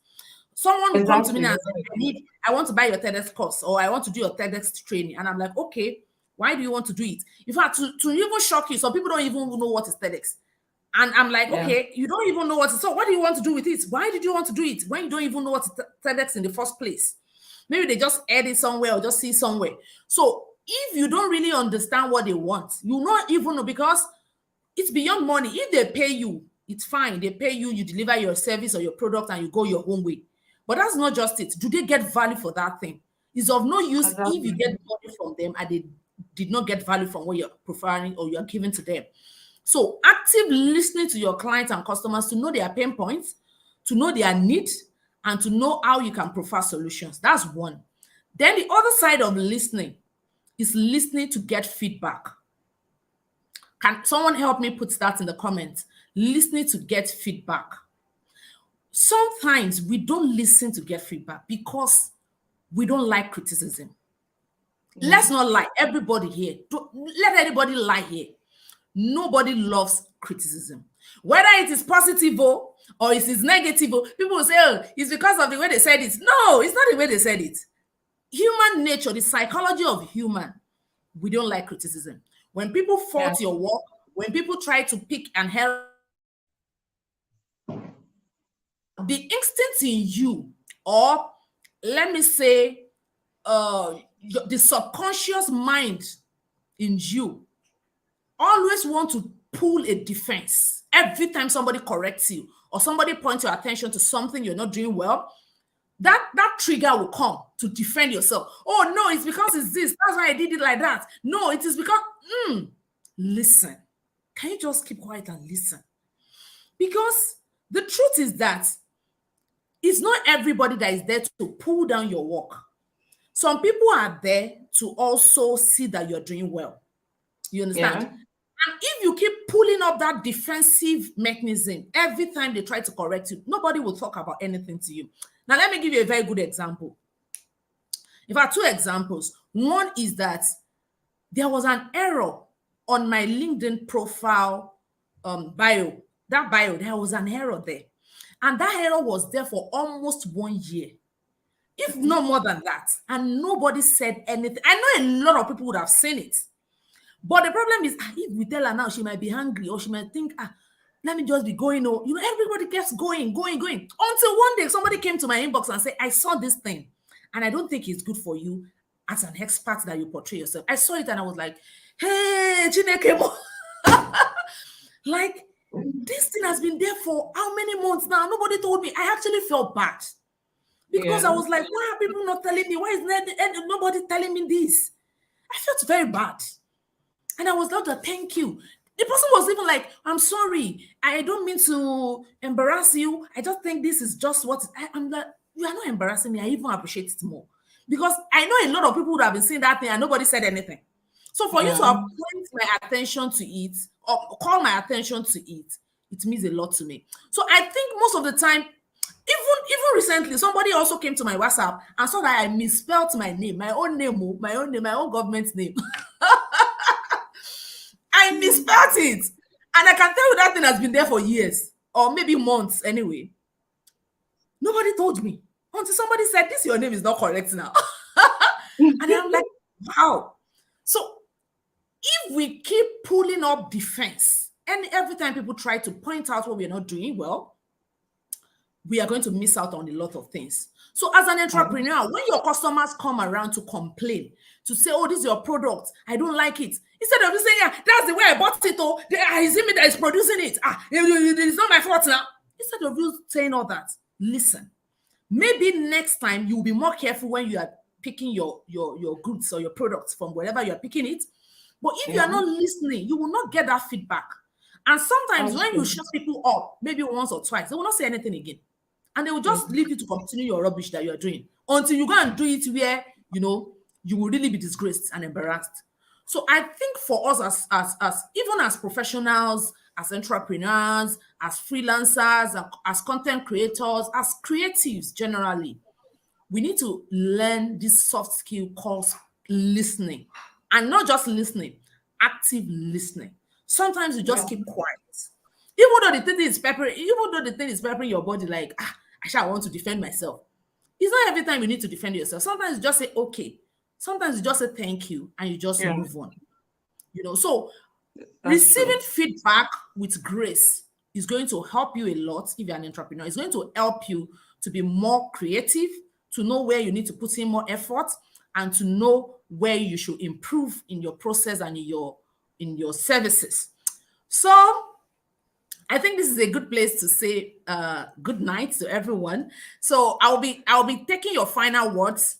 Someone will come to me Exactly. and say, I want to buy your TEDx course or I want to do your TEDx training. And I'm like, okay, why do you want to do it? In fact, to even shock you, some people don't even know what is TEDx. And I'm like, Yeah. okay, you don't even know what it is. So what do you want to do with it? Why did you want to do it when you don't even know what TEDx in the first place? Maybe they just add it somewhere or just see somewhere. So if you don't really understand what they want, you not even know because it's beyond money. If they pay you, it's fine. They pay you, you deliver your service or your product and you go your own way. But that's not just it. Do they get value for that thing? It's of no use if you Exactly. get money from them and they did not get value from what you're preferring or you're giving to them. So active listening to your clients and customers to know their pain points, to know their needs, and to know how you can provide solutions. That's one. Then the other side of listening is listening to get feedback. Can someone help me put that in the comments? Listening to get feedback. Sometimes we don't listen to get feedback because we don't like criticism. Yeah. Let's not lie. Everybody here, let anybody lie here. Nobody loves criticism. Whether it is positive or it is negative, people will say, oh, it's because of the way they said it. No, it's not the way they said it. Human nature, the psychology of human, we don't like criticism. When people Yeah. fault your work, when people try to pick and help the instinct in you, or let me say, the subconscious mind in you always want to pull a defense every time somebody corrects you or somebody points your attention to something you're not doing well. That trigger will come to defend yourself. Oh no, it's because it's this. That's why I did it like that. No, it is because listen. Can you just keep quiet and listen? Because the truth is that it's not everybody that is there to pull down your work. Some people are there to also see that you're doing well. You understand? Yeah. And if you keep pulling up that defensive mechanism every time they try to correct you, nobody will talk about anything to you. Now, let me give you a very good example. In fact, 2 examples. One is that there was an error on my LinkedIn profile bio. That bio, there was an error there. And that error was there for almost 1 year, if not more than that. And nobody said anything. I know a lot of people would have seen it. But the problem is, if we tell her now, she might be hungry, or she might think, let me just be going. Or, everybody keeps going. Until one day, somebody came to my inbox and said, I saw this thing, and I don't think it's good for you as an expert that you portray yourself. I saw it, and I was like, hey, Chineke. Like, this thing has been there for how many months now? Nobody told me. I actually felt bad. Because I was like, why are people not telling me? Why is nobody telling me this? I felt very bad. And I was like, thank you. The person was even like, I'm sorry. I don't mean to embarrass you. I just think this is just what I'm like, you are not embarrassing me. I even appreciate it more. Because I know a lot of people would have been saying that thing and nobody said anything. So for you to point my attention to it or call my attention to it, it means a lot to me. So I think most of the time, even recently, somebody also came to my WhatsApp and saw that I misspelled my name, my own government name. I misspelled it. And I can tell you that thing has been there for years, or maybe months anyway. Nobody told me until somebody said, this your name is not correct now. And I'm like, wow. So if we keep pulling up defense, and every time people try to point out what we're not doing well, we are going to miss out on a lot of things. So as an entrepreneur, when your customers come around to complain, to say, oh, this is your product, I don't like it, instead of you saying, yeah, that's the way I bought it, oh, is it me that is producing it? It's not my fault now. Instead of you saying all that, listen. Maybe next time you'll be more careful when you are picking your goods or your products from wherever you're picking it. But if you are not listening, you will not get that feedback. And sometimes when you shut people up, maybe once or twice, they will not say anything again. And they will just leave you to continue your rubbish that you're doing until you go and do it where, you will really be disgraced and embarrassed. So I think for us as even as professionals, as entrepreneurs, as freelancers, as content creators, as creatives generally, we need to learn this soft skill called listening. And not just listening, active listening. Sometimes you just keep quiet. Even though the thing is peppering your body, like, I want to defend myself. It's not every time you need to defend yourself. Sometimes you just say, okay. Sometimes you just say thank you and you just move on. So receiving feedback with grace is going to help you a lot if you're an entrepreneur. It's going to help you to be more creative, to know where you need to put in more effort, and to know where you should improve in your process and in your services. So I think this is a good place to say good night to everyone. So I'll be taking your final words.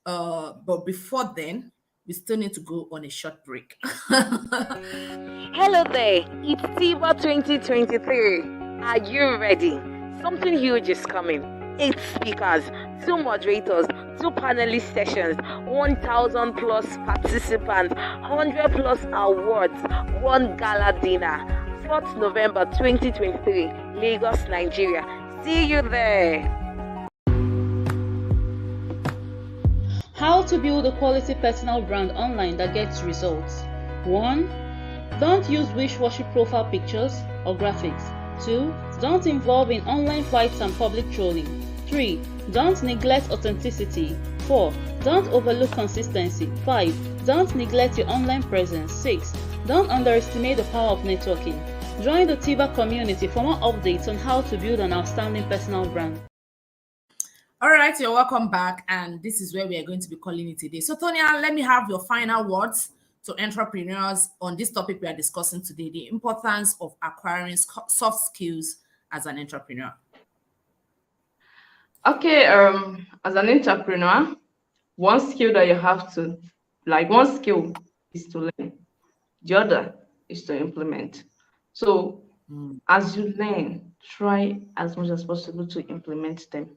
But before then, we still need to go on a short break. Hello there, it's Tiba 2023. Are you ready? Something huge is coming. 8 speakers, 2 moderators, 2 panelist sessions, 1,000 plus participants, 100 plus awards, 1 gala dinner. 4th November 2023, Lagos, Nigeria. See you there. How to build a quality personal brand online that gets results. 1. Don't use wish-washy profile pictures or graphics. 2. Don't involve in online fights and public trolling. 3. Don't neglect authenticity. 4. Don't overlook consistency. 5. Don't neglect your online presence. 6. Don't underestimate the power of networking. Join the TIVA community for more updates on how to build an outstanding personal brand. All right, you're welcome back, and this is where we are going to be calling it today. So, Tonia, let me have your final words to entrepreneurs on this topic we are discussing today, the importance of acquiring soft skills as an entrepreneur. Okay, as an entrepreneur, one skill that you have to, one skill is to learn, the other is to implement. So as you learn, try as much as possible to implement them.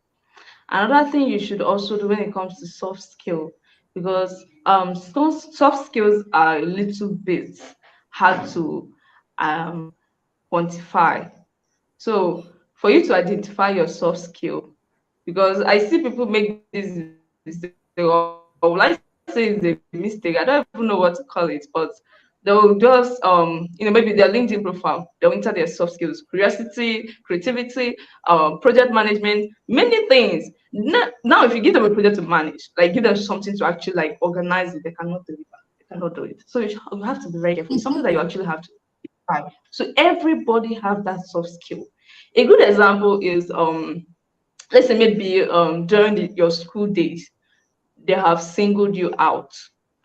Another thing you should also do when it comes to soft skill, because soft skills are a little bit hard to quantify. So for you to identify your soft skill, because I see people make this mistake, or will I say it's a mistake? I don't even know what to call it, but they'll just maybe their LinkedIn profile, they'll enter their soft skills, curiosity, creativity, project management, many things. Now if you give them a project to manage, like give them something to actually like organize it, they cannot deliver, they cannot do it. So you have to be very careful. It's something that you actually have to try. So everybody have that soft skill. A good example is let's say maybe during your school days, they have singled you out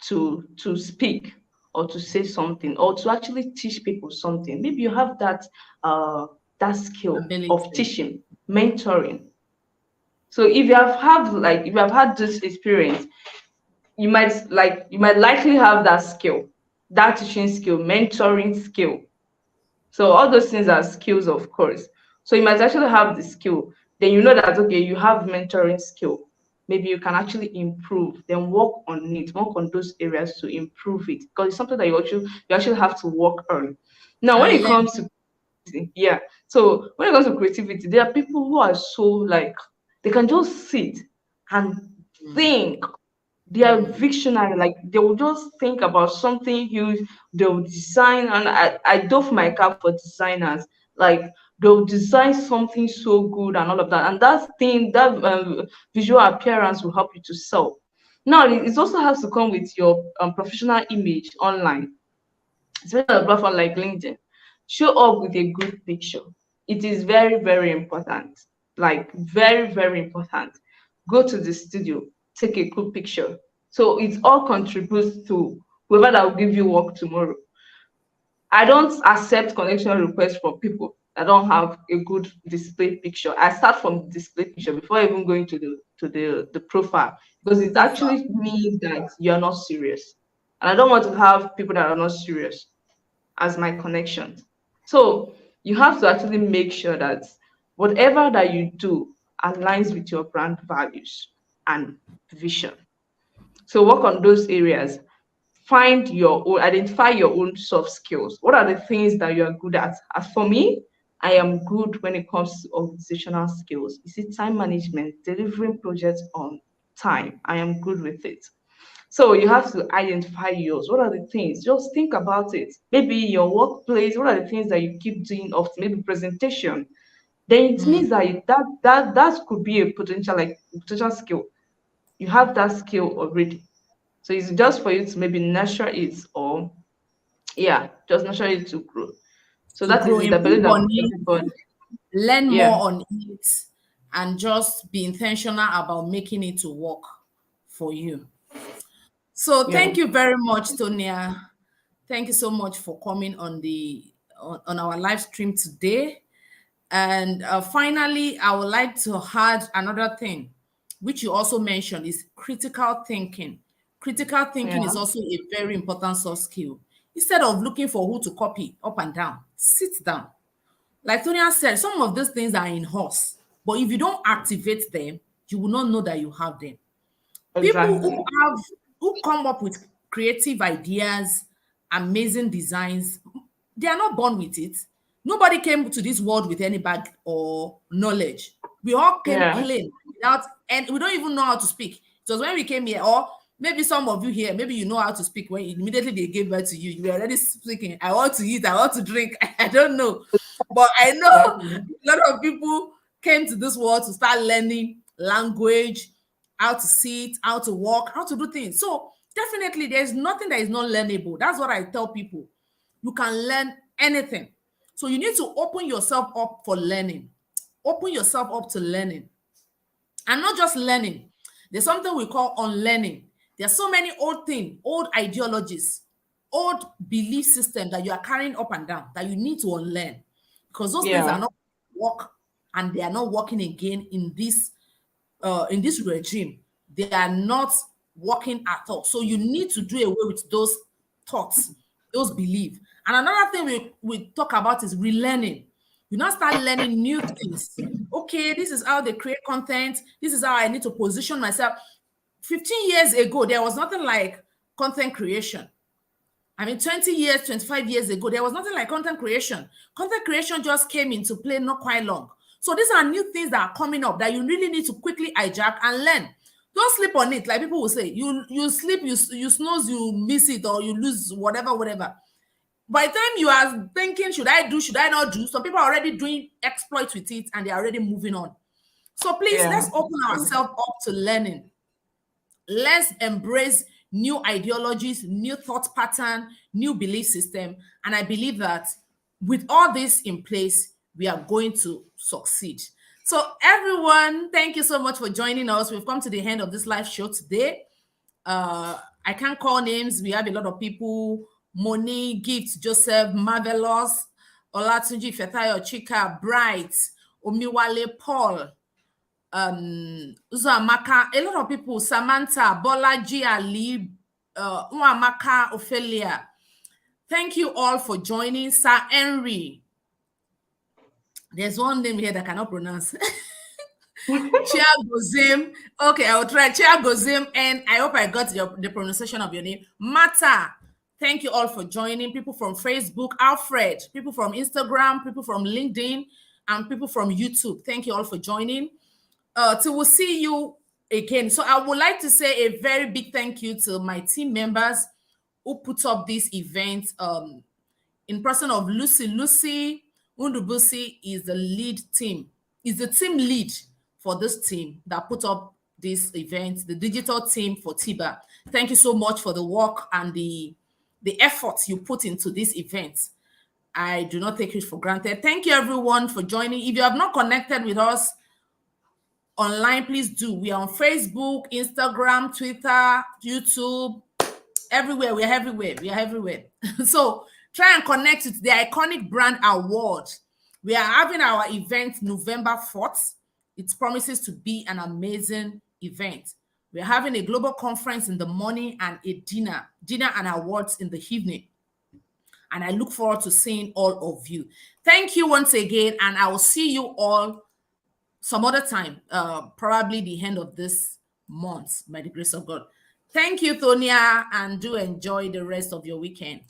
to speak or to say something or to actually teach people something. Maybe you have that skill of teaching, mentoring. So if you have had this experience, you might likely have that skill, that teaching skill, mentoring skill. So all those things are skills, of course. So you might actually have the skill. Then you know that, okay, you have mentoring skill. Maybe you can actually improve, then work on it, work on those areas to improve it. Because it's something that you actually have to work on. Now, when it comes to so when it comes to creativity, there are people who are so like they can just sit and think. They are visionary, like they will just think about something huge, they'll design, and I doff my cap for designers. Like they'll design something so good and all of that, and that visual appearance will help you to sell. Now it also has to come with your professional image online, especially on a platform like LinkedIn. Show up with a good picture. It is very, very important. Like very, very important. Go to the studio, take a good picture. So it all contributes to whoever that will give you work tomorrow. I don't accept connection requests from people that don't have a good display picture. I start from the display picture before even going to the profile, because it actually means that you're not serious. And I don't want to have people that are not serious as my connections. So you have to actually make sure that whatever that you do aligns with your brand values and vision. So work on those areas. Identify your own soft skills. What are the things that you are good at? As for me, I am good when it comes to organizational skills. You see, time management, delivering projects on time. I am good with it. So you have to identify yours. What are the things? Just think about it. Maybe your workplace, what are the things that you keep doing often? Maybe presentation. Then it means that could be a potential skill. You have that skill already. So it's just for you to maybe nurture it, or just nurture it to grow. So that is it. I believe that everybody learn more on it, and just be intentional about making it to work for you. So thank you very much, Tonia. Thank you so much for coming on our live stream today. And finally, I would like to add another thing, which you also mentioned, is critical thinking. Critical thinking is also a very important soft skill. Instead of looking for who to copy up and down, sit down. Like Tonia said, some of these things are in us, but if you don't activate them, you will not know that you have them. Exactly. People who come up with creative ideas, amazing designs, they are not born with it. Nobody came to this world with any bag or knowledge. We all came plain and we don't even know how to speak. It was when we came here, or maybe some of you here, maybe you know how to speak. When immediately they gave birth to you, you were already speaking. I want to eat, I want to drink. I don't know. But I know a lot of people came to this world to start learning language, how to sit, how to walk, how to do things. So definitely there's nothing that is not learnable. That's what I tell people. You can learn anything. So you need to open yourself up for learning. Open yourself up to learning. And not just learning. There's something we call unlearning. There are so many old things, old ideologies, old belief systems that you are carrying up and down that you need to unlearn, because those things are not work, and they are not working again in this regime. They are not working at all. So you need to do away with those thoughts, those beliefs. And another thing we talk about is relearning. You now start learning new things. Okay, this is how they create content. This is how I need to position myself. 15 years ago, there was nothing like content creation. 20 years, 25 years ago, there was nothing like content creation. Content creation just came into play not quite long. So these are new things that are coming up that you really need to quickly hijack and learn. Don't sleep on it. Like people will say, you sleep, you snooze, you miss it, or you lose whatever. By the time you are thinking, should I do, should I not do? Some people are already doing exploits with it and they're already moving on. So please, let's open ourselves up to learning. Let's embrace new ideologies, new thought pattern, new belief system. And I believe that with all this in place, we are going to succeed. So everyone, thank you so much for joining us. We've come to the end of this live show today. I can't call names. We have a lot of people. Moni, Gift, Joseph, Marvelous, Olatunji, Fetayo, Chika, Bright, Omiwale, Paul, Uzamaka, a lot of people, Samantha, Bolaji, Ali, Uamaka, Ophelia. Thank you all for joining. Sir Henry. There's one name here that I cannot pronounce. Chia Gozim. Okay, I will try. Chia Gozim, and I hope I got the pronunciation of your name. Mata. Thank you all for joining. People from Facebook, Alfred, people from Instagram, people from LinkedIn, and people from YouTube. Thank you all for joining. Till we'll see you again. So I would like to say a very big thank you to my team members who put up this event. In person of Lucy. Lucy Undubusi is the lead team, is the team lead for this team that put up this event, the digital team for TIBA. Thank you so much for the work and the effort you put into this event. I do not take it for granted. Thank you everyone for joining. If you have not connected with us online, please do. We are on Facebook, Instagram, Twitter, YouTube, everywhere. We are everywhere. So try and connect with the Iconic Brand Award. We are having our event November 4th. It promises to be an amazing event. We're having a global conference in the morning and a dinner and awards in the evening. And I look forward to seeing all of you. Thank you once again, and I will see you all some other time, probably the end of this month, by the grace of God. Thank you, Tonia, and do enjoy the rest of your weekend.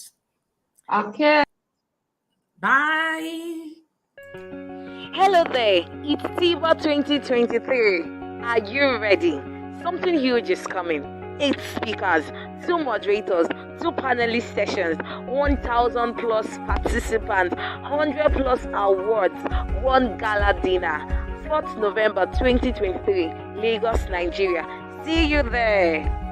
Okay. Bye. Hello there, it's TIBA 2023. Are you ready? Something huge is coming. 8 speakers, 2 moderators, 2 panelist sessions, 1,000 plus participants, 100 plus awards, 1 gala dinner. 4th November 2023, Lagos, Nigeria. See you there.